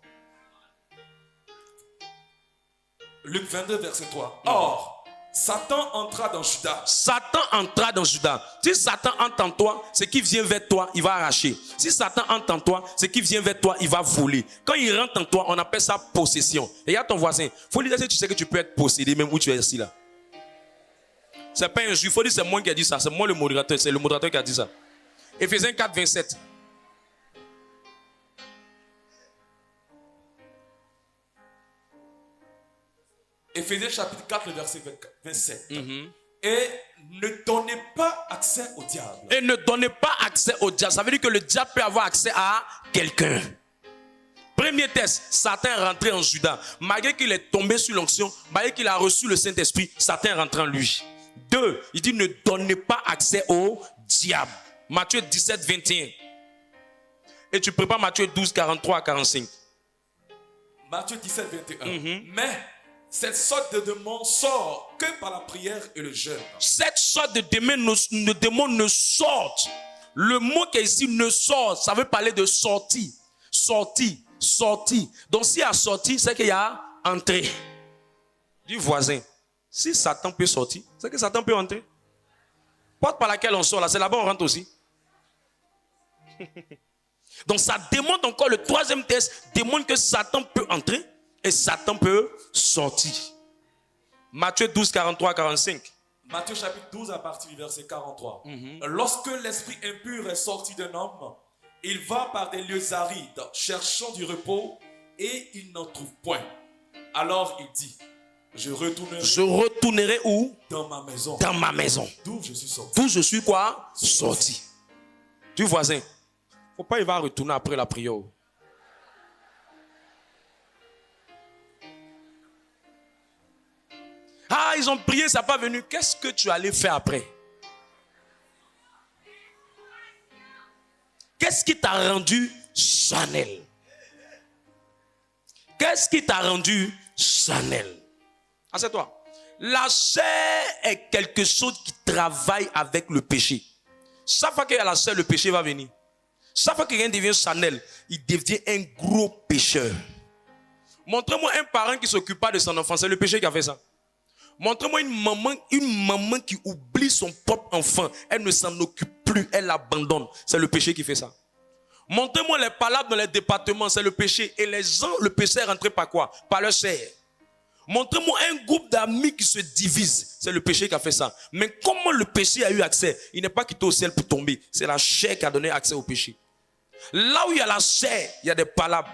Luc 22, verset 3. Or, Satan entra dans Judas. Satan entra dans Judas. Si Satan entre en toi, ce qui vient vers toi, il va arracher. Si Satan entre en toi, ce qui vient vers toi, il va voler. Quand il rentre en toi, on appelle ça possession. Et il y a ton voisin. Faut lui dire que tu sais que tu peux être possédé même où tu es ici là. C'est pas un juif. Faut dire c'est moi qui a dit ça. C'est moi le modérateur. C'est le modérateur qui a dit ça. Éphésiens 4, 27. Éphésiens chapitre 4, le verset 27. Et ne donnez pas accès au diable. Et ne donnez pas accès au diable. Ça veut dire que le diable peut avoir accès à quelqu'un. Premier test, Satan est rentré en Judas. Malgré qu'il est tombé sur l'onction, malgré qu'il a reçu le Saint-Esprit, Satan est rentré en lui. 2, il dit ne donnez pas accès au diable. Matthieu 17, 21. Et tu prépares Matthieu 12, 43 à 45. Matthieu 17, 21. Mais cette sorte de démon sort que par la prière et le jeûne. Cette sorte de démon ne sort. Le mot qui est ici ne sort, ça veut parler de sortie. Sortie, sortie. Donc s'il y a sortie, c'est qu'il y a entrée. Du voisin. Si Satan peut sortir, c'est que Satan peut entrer. Porte par laquelle on sort là, c'est là-bas on rentre aussi. Donc ça démontre encore, le troisième test démontre que Satan peut entrer et Satan peut sortir. Matthieu 12, 43, 45. Matthieu chapitre 12 à partir du verset 43. Lorsque l'esprit impur est sorti d'un homme, il va par des lieux arides, cherchant du repos, et il n'en trouve point. Alors il dit, je retournerai où? Dans ma maison. Dans ma maison. D'où je suis sorti. D'où je suis quoi? Sorti. Du voisin. Faut pas, il va retourner après la prière. Ah, ils ont prié, ça n'a pas venu. Qu'est-ce que tu allais faire après? Qu'est-ce qui t'a rendu charnel? Qu'est-ce qui t'a rendu charnel? Assieds-toi. La chair est quelque chose qui travaille avec le péché. Chaque fois qu'il y a la chair, le péché va venir. Chaque fois que quelqu'un devient charnel, il devient un gros pécheur. Montrez-moi un parent qui ne s'occupe pas de son enfant. C'est le péché qui a fait ça. Montrez-moi une maman qui oublie son propre enfant. Elle ne s'en occupe plus, elle l'abandonne. C'est le péché qui fait ça. Montrez-moi les palabres dans les départements, c'est le péché. Et les gens, le péché est rentré par quoi? Par leur chair. Montrez-moi un groupe d'amis qui se divisent. C'est le péché qui a fait ça. Mais comment le péché a eu accès? Il n'est pas quitté au ciel pour tomber. C'est la chair qui a donné accès au péché. Là où il y a la chair, il y a des palabres.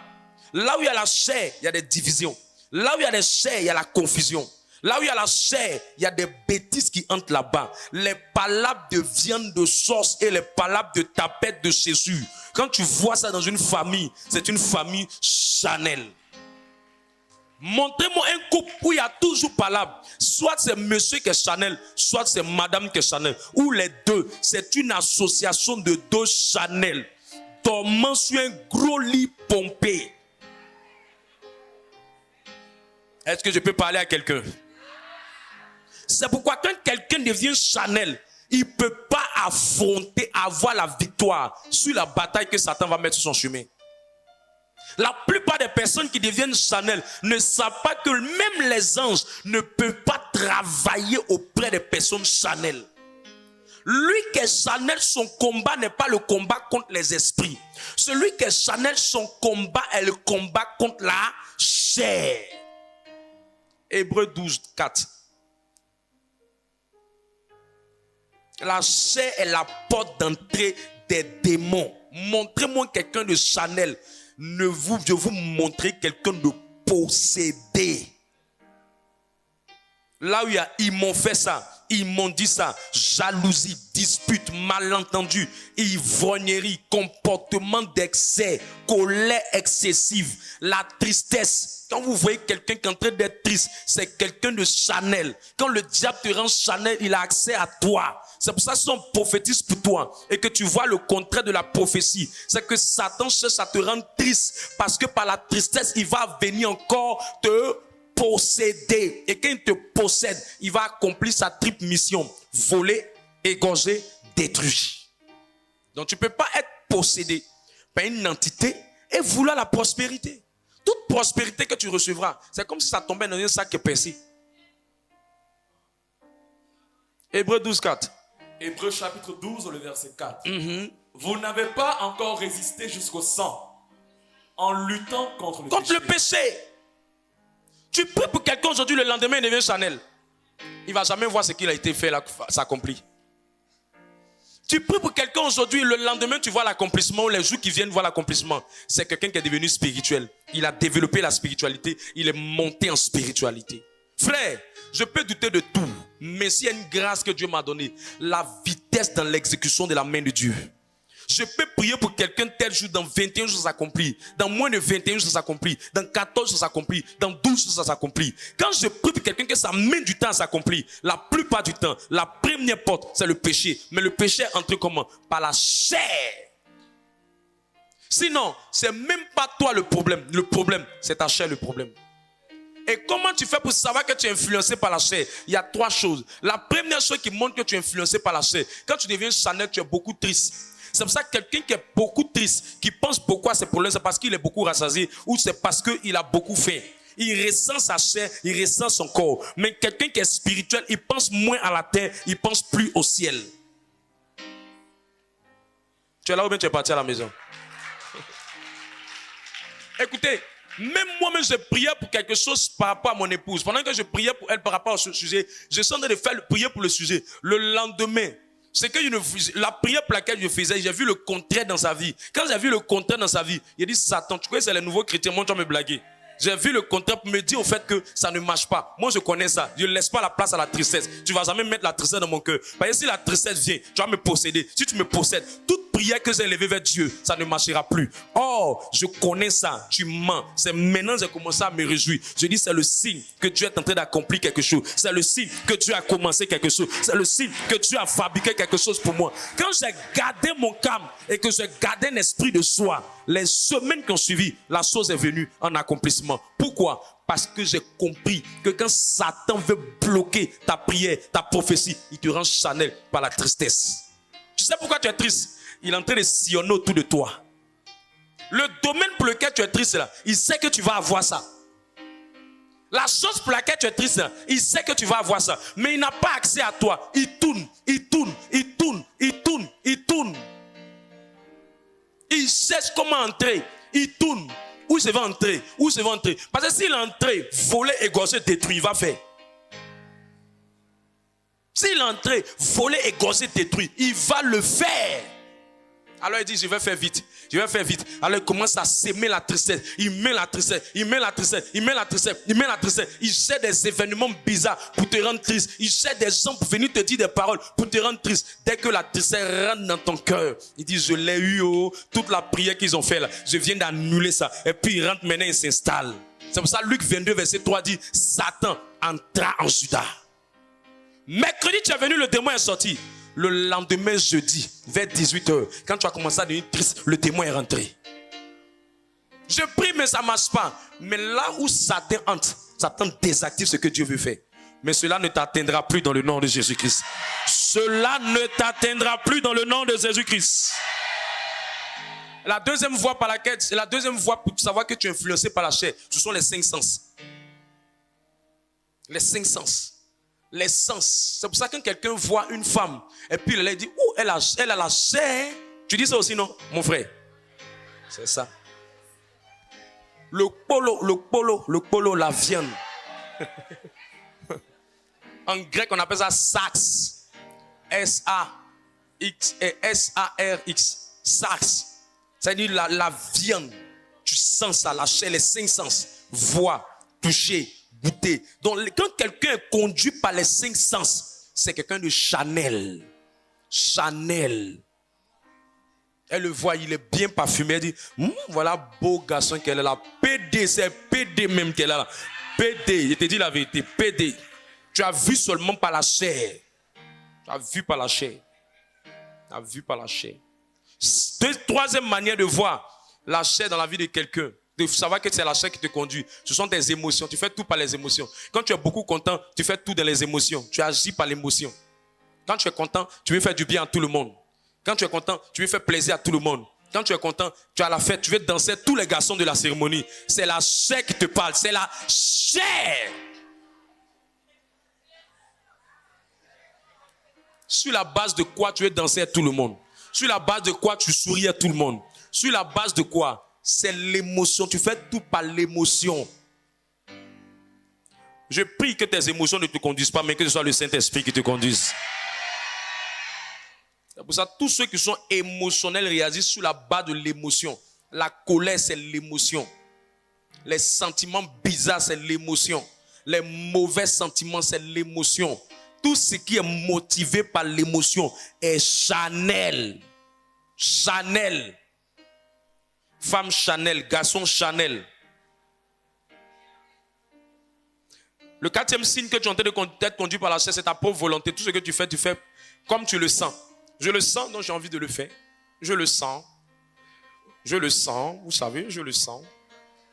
Là où il y a la chair, il y a des divisions. Là où il y a des chairs, il y a la confusion. Là où il y a la chair, il y a des bêtises qui entrent là-bas. Les palabres de viande de sauce et les palabres de tapette de Jésus. Quand tu vois ça dans une famille, c'est une famille charnelle. Montrez-moi un couple où il y a toujours palabre. Soit c'est monsieur qui est charnel, soit c'est madame qui est charnel. Ou les deux. C'est une association de deux charnels. Dormant sur un gros lit pompé. Est-ce que je peux parler à quelqu'un? C'est pourquoi quand quelqu'un devient charnel, il ne peut pas affronter, avoir la victoire sur la bataille que Satan va mettre sur son chemin. La plupart des personnes qui deviennent Chanel ne savent pas que même les anges ne peuvent pas travailler auprès des personnes Chanel. Lui qui est Chanel, son combat n'est pas le combat contre les esprits. Celui qui est Chanel, son combat est le combat contre la chair. Hébreux 12, 4. La chair est la porte d'entrée des démons. Montrez-moi quelqu'un de Chanel. Je vous montrer quelqu'un de possédé. Là où ils m'ont fait ça, ils m'ont dit ça, jalousie, dispute, malentendu, ivrognerie, comportement d'excès, colère excessive, la tristesse. Quand vous voyez quelqu'un qui est en train d'être triste, c'est quelqu'un de Chanel. Quand le diable te rend Chanel, il a accès à toi. C'est pour ça que si on prophétise pour toi et que tu vois le contraire de la prophétie, c'est que Satan cherche à te rendre triste parce que par la tristesse, il va venir encore te posséder. Et quand il te possède, il va accomplir sa triple mission: voler, égorger, détruire. Donc tu ne peux pas être possédé par une entité et vouloir la prospérité. Toute prospérité que tu recevras, c'est comme si ça tombait dans un sac percé. Hébreux 12, 4. Hébreux chapitre 12, le verset 4. Vous n'avez pas encore résisté jusqu'au sang en luttant contre le péché. Tu pries pour quelqu'un aujourd'hui, le lendemain il devient Chanel. Il ne va jamais voir ce qu'il a été fait là, s'accomplir. Tu pries pour quelqu'un aujourd'hui, le lendemain tu vois l'accomplissement, ou les jours qui viennent voir l'accomplissement. C'est quelqu'un qui est devenu spirituel. Il a développé la spiritualité, il est monté en spiritualité. Frère, je peux douter de tout, mais s'il y a une grâce que Dieu m'a donnée, la vitesse dans l'exécution de la main de Dieu. Je peux prier pour quelqu'un tel jour, dans 21 jours ça s'accomplit, dans moins de 21 jours ça s'accomplit, dans 14 jours ça s'accomplit, dans 12 jours ça s'accomplit. Quand je prie pour quelqu'un que ça met du temps à s'accomplir, la plupart du temps, la première porte, c'est le péché. Mais le péché est entré comment? Par la chair. Sinon, c'est même pas toi le problème. Le problème, c'est ta chair le problème. Et comment tu fais pour savoir que tu es influencé par la chair? Il y a 3 choses. La première chose qui montre que tu es influencé par la chair, quand tu deviens Chanel, tu es beaucoup triste. C'est pour ça que quelqu'un qui est beaucoup triste, qui pense beaucoup à ses problèmes, c'est parce qu'il est beaucoup rassasié ou c'est parce qu'il a beaucoup faim. Il ressent sa chair, il ressent son corps. Mais quelqu'un qui est spirituel, il pense moins à la terre, il pense plus au ciel. Tu es là ou bien tu es parti à la maison? Écoutez, même moi-même, je priais pour quelque chose par rapport à mon épouse. Pendant que je priais pour elle par rapport à ce sujet, je suis en train de faire prier pour le sujet. Le lendemain, c'est que la prière pour laquelle je faisais, j'ai vu le contraire dans sa vie. Quand j'ai vu le contraire dans sa vie, il dit: Satan, tu connais, c'est les nouveaux chrétiens, moi tu vas me blaguer. J'ai vu le contraire pour me dire au fait que ça ne marche pas. Moi je connais ça. Je ne laisse pas la place à la tristesse. Tu ne vas jamais mettre la tristesse dans mon cœur. Parce que si la tristesse vient, tu vas me posséder. Si tu me possèdes, toute prière que j'ai élevée vers Dieu, ça ne marchera plus. Or, je connais ça. Tu mens. C'est maintenant que j'ai commencé à me réjouir. Je dis: c'est le signe que Dieu est en train d'accomplir quelque chose. C'est le signe que Dieu a commencé quelque chose. C'est le signe que Dieu a fabriqué quelque chose pour moi. Quand j'ai gardé mon calme et que j'ai gardé un esprit de joie, les semaines qui ont suivi, la chose est venue en accomplissement. Pourquoi? Parce que j'ai compris que quand Satan veut bloquer ta prière, ta prophétie, il te rend Chanel par la tristesse. Tu sais pourquoi tu es triste? Il est en train de sillonner autour de toi. Le domaine pour lequel tu es triste là, il sait que tu vas avoir ça. La chose pour laquelle tu es triste là, il sait que tu vas avoir ça. Mais il n'a pas accès à toi. Il tourne, il tourne, il tourne, il tourne, il tourne. Il cherche comment entrer. Il tourne. Où je vais entrer? Où je vais entrer? Parce que s'il est entré, voler, égorger, détruire, il va faire. S'il est entré, voler, égorger, détruire, il va le faire. Alors il dit: je vais faire vite. Je vais faire vite. Alors il commence à s'aimer la tristesse. Il met la tristesse. Il met la tristesse. Il met la tristesse. Il met la tristesse. Il cherche des événements bizarres pour te rendre triste. Il cherche des gens pour venir te dire des paroles pour te rendre triste. Dès que la tristesse rentre dans ton cœur, il dit: je l'ai eu, oh, toute la prière qu'ils ont fait là. Je viens d'annuler ça. Et puis il rentre maintenant, il s'installe. C'est pour ça Luc 22 verset 3 dit: Satan entra en Judas. Mercredi tu es venu, le démon est sorti. Le lendemain, jeudi, vers 18h, quand tu as commencé à devenir triste, le démon est rentré. Je prie, mais ça ne marche pas. Mais là où Satan entre, Satan désactive ce que Dieu veut faire. Mais cela ne t'atteindra plus dans le nom de Jésus-Christ. Cela ne t'atteindra plus dans le nom de Jésus-Christ. La deuxième voie pour savoir que tu es influencé par la chair, ce sont les 5 sens. Les 5 sens. Les sens. C'est pour ça que quand quelqu'un voit une femme, et puis il dit, oh, elle a la chair. Tu dis ça aussi, non, mon frère? C'est ça. Le polo, la viande. En grec, on appelle ça sax. S-A-R-X. Sax. C'est-à-dire la viande. Tu sens ça, la chair, les 5 sens. Voir, toucher, goûter. Donc, quand quelqu'un est conduit par les 5 sens, c'est quelqu'un de Chanel. Chanel. Elle le voit, il est bien parfumé. Elle dit, voilà beau garçon qu'elle est là. PD, c'est PD même qu'elle est là. PD, je te dis la vérité, PD. Tu as vu seulement par la chair. Tu as vu par la chair. Tu as vu par la chair. Troisième manière de voir la chair dans la vie de quelqu'un, de savoir que c'est la chair qui te conduit, ce sont tes émotions. Tu fais tout par les émotions. Quand tu es beaucoup content, tu fais tout dans les émotions. Tu agis par l'émotion. Quand tu es content, tu veux faire du bien à tout le monde. Quand tu es content, tu veux faire plaisir à tout le monde. Quand tu es content, tu as la fête, tu veux danser tous les garçons de la cérémonie. C'est la chair qui te parle, c'est la chair. Sur la base de quoi tu veux danser à tout le monde? Sur la base de quoi tu souris à tout le monde? Sur la base de quoi? C'est l'émotion, tu fais tout par l'émotion. Je prie que tes émotions ne te conduisent pas, mais que ce soit le Saint-Esprit qui te conduise. C'est pour ça, tous ceux qui sont émotionnels réagissent sur la base de l'émotion. La colère, c'est l'émotion. Les sentiments bizarres, c'est l'émotion. Les mauvais sentiments, c'est l'émotion. Tout ce qui est motivé par l'émotion est Chanel. Chanel. Femme Chanel, garçon Chanel. Le 4e signe que tu es en train d'être conduit par la chair, c'est ta propre volonté. Tout ce que tu fais comme tu le sens. Je le sens, donc j'ai envie de le faire. Je le sens. Je le sens, vous savez, je le sens.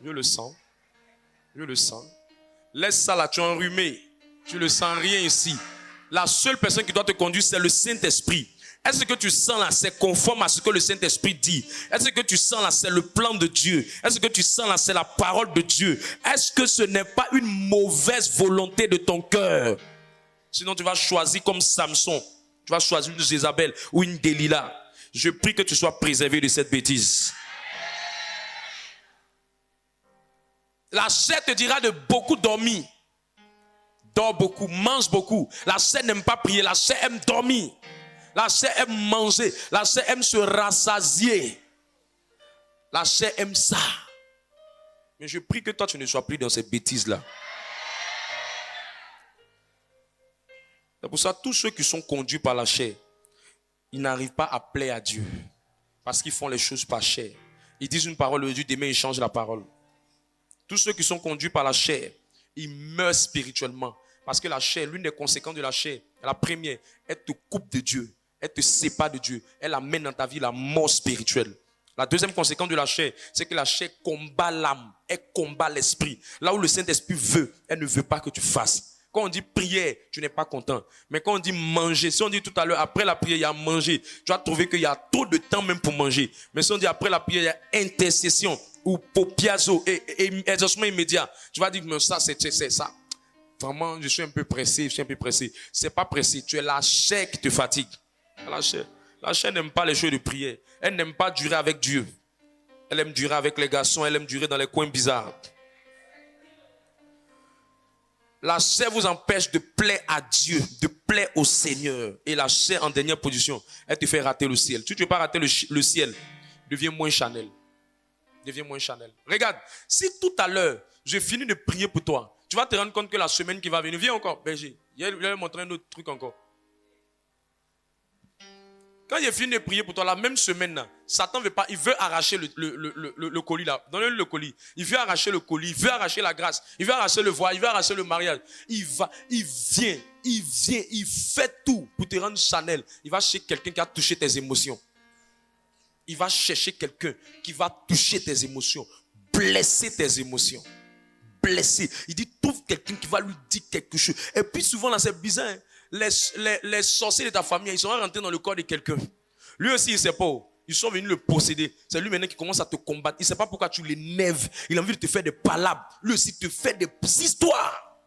Je le sens. Je le sens. Laisse ça là, tu es enrhumé. Tu ne sens rien ici. La seule personne qui doit te conduire, c'est le Saint-Esprit. Est-ce que tu sens là, c'est conforme à ce que le Saint-Esprit dit? Est-ce que tu sens là, c'est le plan de Dieu? Est-ce que tu sens là, c'est la parole de Dieu? Est-ce que ce n'est pas une mauvaise volonté de ton cœur? Sinon, tu vas choisir comme Samson. Tu vas choisir une Jézabel ou une Delilah. Je prie que tu sois préservé de cette bêtise. La chair te dira de beaucoup dormir. Dors beaucoup, mange beaucoup. La chair n'aime pas prier, la chair aime dormir. La chair aime manger, la chair aime se rassasier. La chair aime ça. Mais je prie que toi tu ne sois plus dans ces bêtises-là. C'est pour ça, tous ceux qui sont conduits par la chair, ils n'arrivent pas à plaire à Dieu. Parce qu'ils font les choses par chair. Ils disent une parole de Dieu, demain ils changent la parole. Tous ceux qui sont conduits par la chair, ils meurent spirituellement. Parce que la chair, l'une des conséquences de la chair, la première, elle te coupe de Dieu. Elle te sépare de Dieu. Elle amène dans ta vie la mort spirituelle. La deuxième conséquence de la chair, c'est que la chair combat l'âme. Elle combat l'esprit. Là où le Saint-Esprit veut, elle ne veut pas que tu fasses. Quand on dit prière, tu n'es pas content. Mais quand on dit manger, si on dit tout à l'heure, après la prière, il y a manger, tu vas trouver qu'il y a trop de temps même pour manger. Mais si on dit après la prière, il y a intercession ou popiazo et exaucement immédiat, tu vas dire, mais ça, c'est ça. Vraiment, je suis un peu pressé, C'est pas pressé, tu es la chair qui te fatigue. La chair n'aime pas les choses de prière. Elle n'aime pas durer avec Dieu. Elle aime durer avec les garçons, elle aime durer dans les coins bizarres. La chair vous empêche de plaire à Dieu, de plaire au Seigneur. Et la chair en dernière position, elle te fait rater le ciel. Si tu ne veux pas rater le ciel, deviens moins Chanel. Deviens moins Chanel. Regarde, si tout à l'heure, je finis de prier pour toi, tu vas te rendre compte que la semaine qui va venir, viens encore, berger. Il va montrer un autre truc encore. Quand il fini de prier pour toi, la même semaine, là, Satan veut pas, il veut arracher le colis là. Donne-lui le colis. Il veut arracher le colis, il veut arracher la grâce, il veut arracher le voile, il veut arracher le mariage. Il vient, il fait tout pour te rendre Chanel. Il va chercher quelqu'un qui a touché tes émotions. Il va chercher quelqu'un qui va toucher tes émotions, blesser tes émotions. Blessé. Il dit, trouve quelqu'un qui va lui dire quelque chose. Et puis souvent là, c'est bizarre. Hein? les sorciers de ta famille, ils sont rentrés dans le corps de quelqu'un. Lui aussi, il ne sait pas. Ils sont venus le posséder. C'est lui maintenant qui commence à te combattre. Il ne sait pas pourquoi tu l'énerves. Il a envie de te faire des palabres. Lui aussi te fait des histoires.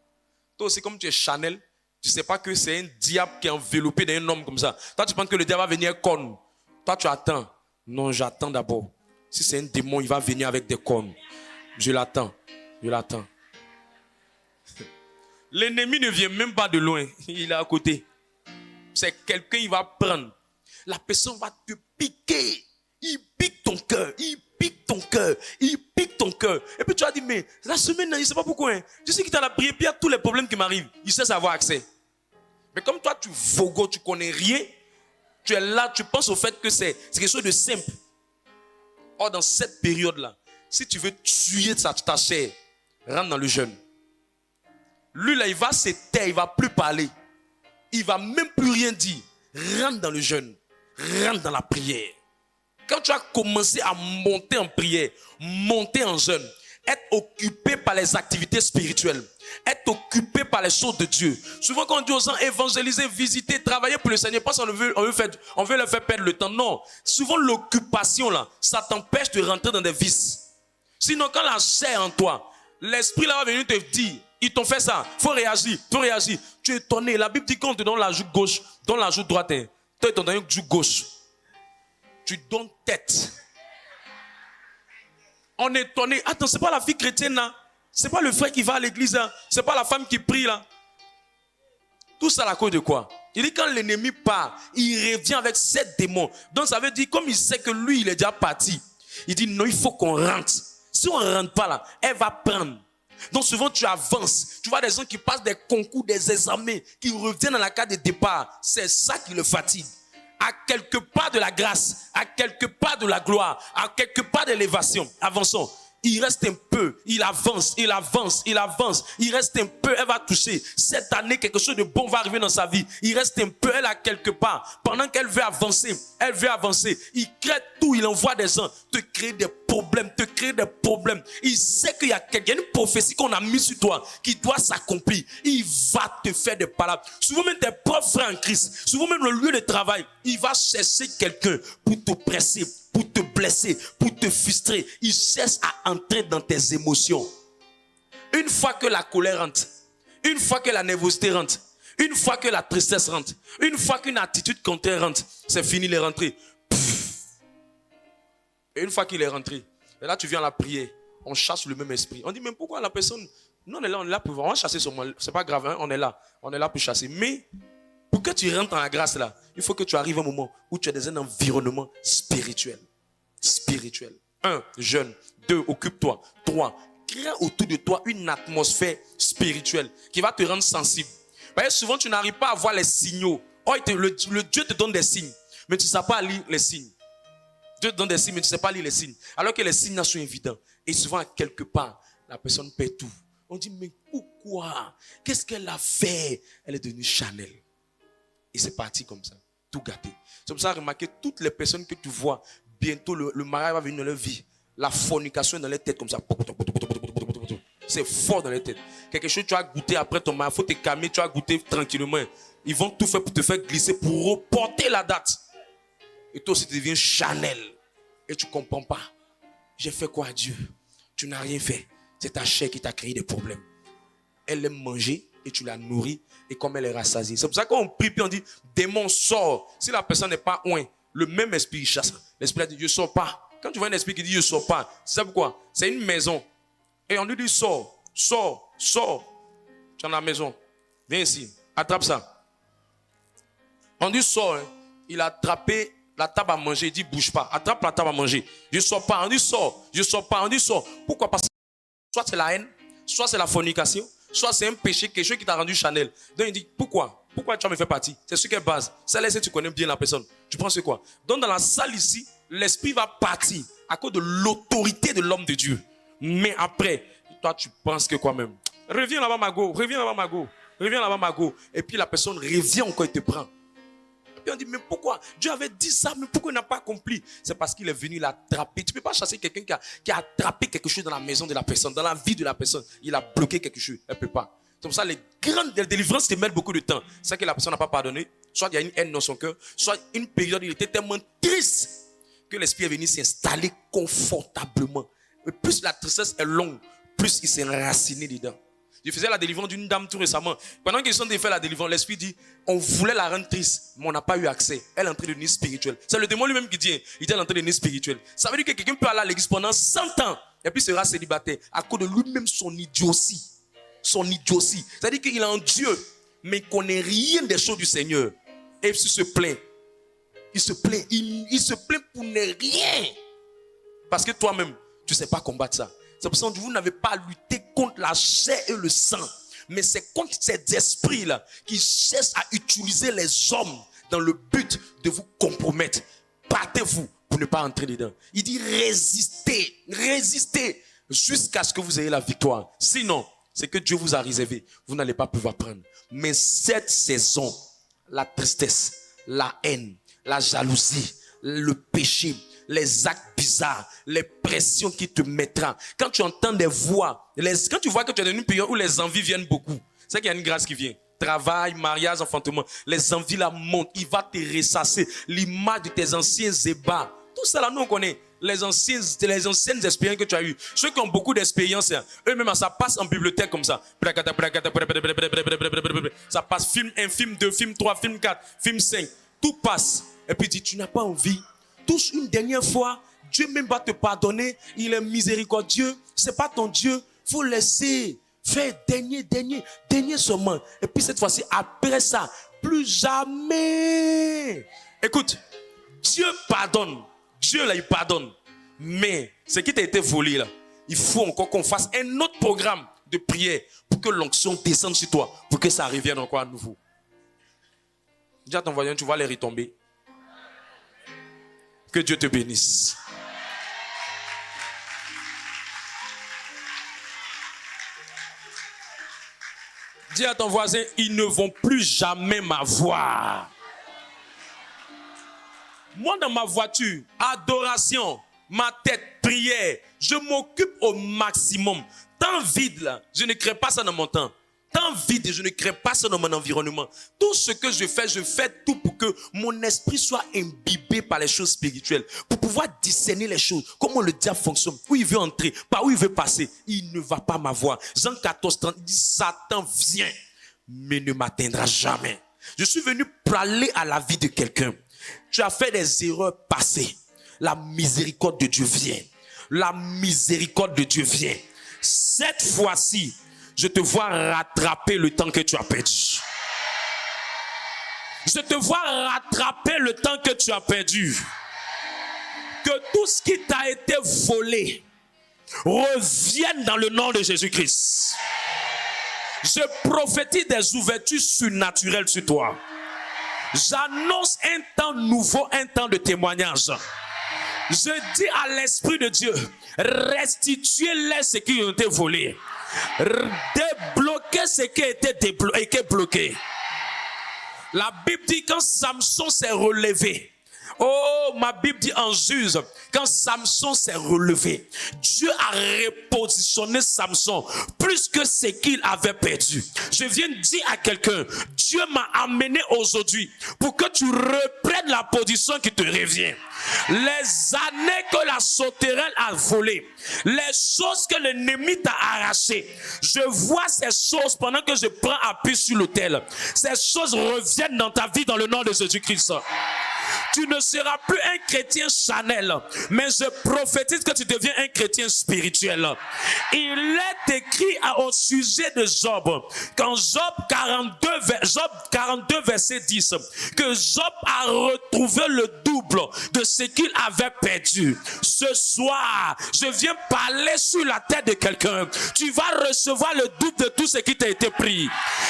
Toi aussi, comme tu es Chanel, tu ne sais pas que c'est un diable qui est enveloppé d'un homme comme ça. Toi, tu penses que le diable va venir cornes. Toi, tu attends. Non, j'attends d'abord. Si c'est un démon, il va venir avec des cornes. Je l'attends. Je l'attends. L'ennemi ne vient même pas de loin. Il est à côté. C'est quelqu'un, il va prendre. La personne va te piquer. Il pique ton cœur. Il pique ton cœur. Il pique ton cœur. Et puis tu as dit, mais la semaine, il ne sait pas pourquoi. Hein. Je sais qu'il t'a la prière, puis il y a tous les problèmes qui m'arrivent. Il sait avoir accès. Mais comme toi, tu vogues, tu connais rien. Tu es là, tu penses au fait que c'est quelque chose de simple. Or, dans cette période-là, si tu veux tuer ta chair, rentre dans le jeûne. Lui, là, il va se taire, il ne va plus parler. Il ne va même plus rien dire. Rentre dans le jeûne. Rentre dans la prière. Quand tu as commencé à monter en prière, monter en jeûne, être occupé par les activités spirituelles, être occupé par les choses de Dieu. Souvent, quand on dit aux gens évangéliser, visiter, travailler pour le Seigneur, parce qu'on veut leur faire perdre le temps. Non. Souvent, l'occupation, là, ça t'empêche de rentrer dans des vices. Sinon, quand la chair en toi, l'esprit là va venir te dire, ils t'ont fait ça, faut réagir. Tu es étonné. La Bible dit qu'on te donne la joue gauche, donne la joue droite. Hein. Toi, ils t'ont donné une joue gauche. Tu donnes tête. On est étonné. Attends, c'est pas la fille chrétienne là. C'est pas le frère qui va à l'église là. C'est pas la femme qui prie là. Tout ça à la cause de quoi? Il dit quand l'ennemi part, il revient avec 7 démons. Donc ça veut dire, comme il sait que lui, il est déjà parti, il dit non, il faut qu'on rentre. Si on ne rentre pas là, elle va prendre. Donc souvent tu avances. Tu vois des gens qui passent des concours, des examens, qui reviennent dans la case de départ. C'est ça qui le fatigue. À quelque part de la grâce, à quelque part de la gloire, à quelque part de l'élévation. Avançons. Il reste un peu, il avance. Il reste un peu, elle va toucher. Cette année, quelque chose de bon va arriver dans sa vie. Il reste un peu, elle a quelque part. Pendant qu'elle veut avancer. Il crée tout, il envoie des gens te créer des problèmes. Il sait qu'il y a une prophétie qu'on a mise sur toi qui doit s'accomplir. Il va te faire des palabres. Souvent même tes propres frères en Christ, souvent même le lieu de travail, il va chercher quelqu'un pour te presser, pour te blesser, pour te frustrer. Il cherche à entrer dans tes émotions. Une fois que la colère rentre, une fois que la nervosité rentre, une fois que la tristesse rentre, une fois qu'une attitude contraire rentre, c'est fini les rentrées. Et une fois qu'il est rentré, et là tu viens à la prière, on chasse le même esprit. On dit, mais pourquoi la personne... Nous on est là pour voir, on va chasser sur moi. C'est pas grave, hein, on est là pour chasser. Mais pour que tu rentres dans la grâce là, il faut que tu arrives à un moment où tu es dans un environnement spirituel. 1. Jeûne. 2. Occupe-toi. 3. Crée autour de toi une atmosphère spirituelle qui va te rendre sensible. Parce que souvent tu n'arrives pas à voir les signaux. Oh, le Dieu te donne des signes, mais tu ne sais pas lire les signes. Dieu te donne des signes, mais tu ne sais pas lire les signes. Alors que les signes sont évidents. Et souvent, quelque part, la personne perd tout. On dit, mais pourquoi? Qu'est-ce qu'elle a fait? Elle est devenue Chanel. Et c'est parti comme ça. Tout gâté. C'est pour ça, remarquez, toutes les personnes que tu vois, bientôt le mariage va venir dans leur vie. La fornication est dans leur tête comme ça. C'est fort dans leur tête. Quelque chose que tu as goûté après ton mariage, il faut te calmer, tu as goûté tranquillement. Ils vont tout faire pour te faire glisser, pour reporter la date. Et toi aussi, tu deviens Chanel. Et tu ne comprends pas. J'ai fait quoi à Dieu? Tu n'as rien fait. C'est ta chair qui t'a créé des problèmes. Elle aime manger et tu la nourris. Et comme elle est rassasiée. C'est pour ça qu'on prie puis on dit, démon sort. Si la personne n'est pas loin, le même esprit il chasse. L'esprit a dit, je sors pas. Quand tu vois un esprit qui dit, je sors pas, c'est pourquoi? C'est une maison. Et on lui dit, sors. Tu es dans la maison. Viens ici. Attrape ça. On dit, sors. Hein. Il a attrapé la table à manger. Il dit, bouge pas. Attrape la table à manger. Je sors pas. On dit, sors. Je sors pas. On dit, sors. Pourquoi? Parce que soit c'est la haine, soit c'est la fornication, soit c'est un péché, quelque chose qui t'a rendu Chanel. Donc il dit, pourquoi tu vas me faire partie? C'est sur quelle base? C'est là que tu connais bien la personne. Tu penses quoi? Donc dans la salle ici, l'esprit va partir à cause de l'autorité de l'homme de Dieu. Mais après, toi tu penses que quoi même? Reviens là-bas Mago. Et puis la personne revient encore et te prend. Et on dit, mais pourquoi? Dieu avait dit ça, mais pourquoi il n'a pas accompli? C'est parce qu'il est venu l'attraper. Tu ne peux pas chasser quelqu'un qui a attrapé quelque chose dans la maison de la personne, dans la vie de la personne. Il a bloqué quelque chose. Elle ne peut pas. C'est pour ça que grandes délivrances te mettent beaucoup de temps. C'est que la personne n'a pas pardonné. Soit il y a une haine dans son cœur. Soit une période où il était tellement triste que l'esprit est venu s'installer confortablement. Et plus la tristesse est longue, plus il s'est enraciné dedans. Je faisais la délivrance d'une dame tout récemment. Pendant qu'ils sont de faire la délivrance, l'esprit dit, on voulait la rendre triste, mais on n'a pas eu accès. Elle est entrée de devenir spirituelle. C'est le démon lui-même qui dit, il est en train de devenir spirituel. Ça veut dire que quelqu'un peut aller à l'église pendant 100 ans, et puis sera célibataire, à cause de lui-même son idiotie. Son idiotie. C'est-à-dire qu'il est en Dieu, mais il ne connaît rien des choses du Seigneur. Et il se plaint. Il se plaint. Il se plaint pour ne rien. Parce que toi-même, tu ne sais pas combattre ça. C'est pour ça que vous n'avez pas à lutter contre la chair et le sang. Mais c'est contre ces esprits-là qui cherchent à utiliser les hommes dans le but de vous compromettre. Battez-vous pour ne pas entrer dedans. Il dit résistez, résistez jusqu'à ce que vous ayez la victoire. Sinon, c'est que Dieu vous a réservé. Vous n'allez pas pouvoir prendre. Mais cette saison, la tristesse, la haine, la jalousie, le péché, les actes bizarres, les pressions qui te mettront. Quand tu entends des voix, quand tu vois que tu es dans une période où les envies viennent beaucoup, c'est qu'il y a une grâce qui vient. Travail, mariage, enfantement, les envies là montent, il va te ressasser. L'image de tes anciens ébats, tout ça là, nous on connaît. Les anciennes expériences que tu as eues. Ceux qui ont beaucoup d'expérience, eux-mêmes, ça passe en bibliothèque comme ça. Ça passe film 1, film 2, film 3, film 4, film 5. Tout passe. Et puis tu n'as pas envie. Touche une dernière fois, Dieu même va te pardonner. Il est miséricordieux. C'est pas ton Dieu. Faut laisser faire dernier seulement. Et puis cette fois-ci, après ça, plus jamais. Écoute, Dieu pardonne. Dieu là, il pardonne. Mais ce qui t'a été volé là, il faut encore qu'on fasse un autre programme de prière pour que l'onction descende sur toi, pour que ça revienne encore à nouveau. Dis à ton voisin, tu vas les retomber. Que Dieu te bénisse. Dis à ton voisin, ils ne vont plus jamais m'avoir. Moi, dans ma voiture, adoration, ma tête, prière, je m'occupe au maximum. Temps vide, là, je ne crée pas ça dans mon temps. Temps vide, je ne crée pas ça dans mon environnement. Tout ce que je fais tout pour que mon esprit soit imbibé par les choses spirituelles. Pour pouvoir discerner les choses. Comment le diable fonctionne. Où il veut entrer, par où il veut passer. Il ne va pas m'avoir. Jean 14, 30 dit, Satan vient, mais ne m'atteindra jamais. Je suis venu parler à la vie de quelqu'un. Tu as fait des erreurs passées. La miséricorde de Dieu vient. La miséricorde de Dieu vient. Cette fois-ci, je te vois rattraper le temps que tu as perdu. Je te vois rattraper le temps que tu as perdu. Que tout ce qui t'a été volé revienne dans le nom de Jésus-Christ. Je prophétise des ouvertures surnaturelles sur toi. J'annonce un temps nouveau, un temps de témoignage. Je dis à l'Esprit de Dieu, restituez-les ce qui ont été volé. Débloquez ce qui a été bloqué. La Bible dit quand Samson s'est relevé. Oh, ma Bible dit en Juge, quand Samson s'est relevé, Dieu a repositionné Samson plus que ce qu'il avait perdu. Je viens de dire à quelqu'un, Dieu m'a amené aujourd'hui pour que tu reprennes la position qui te revient. Les années que la sauterelle a volées, les choses que l'ennemi t'a arrachées, je vois ces choses pendant que je prends appui sur l'autel. Ces choses reviennent dans ta vie dans le nom de Jésus-Christ. Tu ne seras plus un chrétien charnel, mais je prophétise que tu deviens un chrétien spirituel. Il est écrit au sujet de Job, quand Job 42 verset 10, que Job a retrouvé le double de ce qu'il avait perdu. Ce soir, je viens parler sur la tête de quelqu'un. Tu vas recevoir le double de tout ce qui t'a été pris.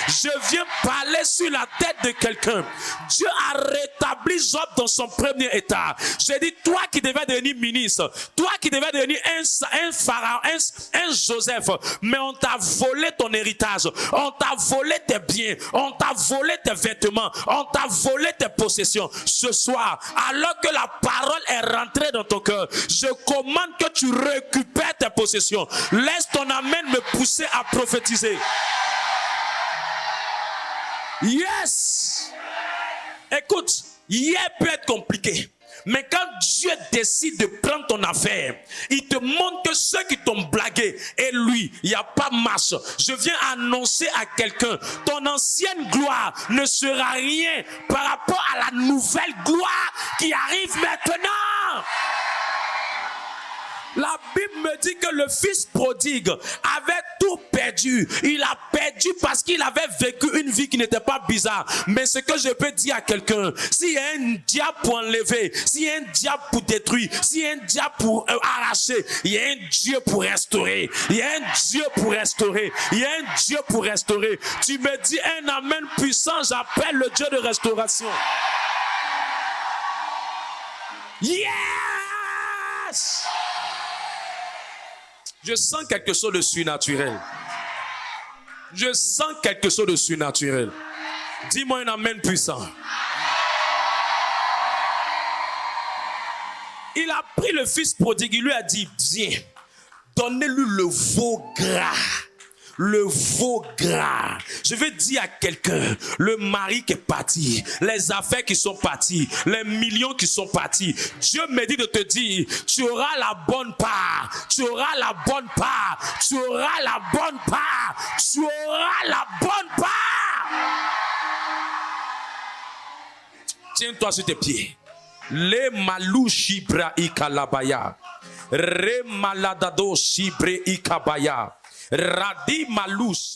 Je viens parler sur la tête de quelqu'un. Dieu a rétabli Job dans son premier état. J'ai dit, toi qui devais devenir ministre, toi qui devais devenir un pharaon, un Joseph, mais on t'a volé ton héritage, on t'a volé tes biens, on t'a volé tes vêtements, on t'a volé tes possessions. Ce soir, alors que la parole est rentrée dans ton cœur, je commande que tu récupères tes possessions. Laisse ton amen me pousser à prophétiser. Yes. Écoute, hier peut être compliqué. Mais quand Dieu décide de prendre ton affaire, il te montre que ceux qui t'ont blagué, et lui, il n'y a pas marche. Je viens annoncer à quelqu'un, ton ancienne gloire ne sera rien par rapport à la nouvelle gloire qui arrive maintenant. La Bible me dit que le fils prodigue avait tout perdu. Il a perdu parce qu'il avait vécu une vie qui n'était pas bizarre. Mais ce que je peux dire à quelqu'un, s'il y a un diable pour enlever, s'il y a un diable pour détruire, s'il y a un diable pour arracher, il y a un Dieu pour restaurer. Il y a un Dieu pour restaurer. Il y a un Dieu pour restaurer. Tu me dis un amen puissant, j'appelle le Dieu de restauration. Yes! Je sens quelque chose de surnaturel. Je sens quelque chose de surnaturel. Dis-moi un amen puissant. Il a pris le fils prodigue, il lui a dit, viens, donnez-lui le veau gras. Le veau gras. Je veux dire à quelqu'un, le mari qui est parti, les affaires qui sont parties, les millions qui sont partis. Dieu me dit de te dire, tu auras la bonne part, tu auras la bonne part, tu auras la bonne part, tu auras la bonne part. Tiens-toi sur tes pieds. Le malou shibra ikalabaya. Re maladado shibre ikabaya. Radi malus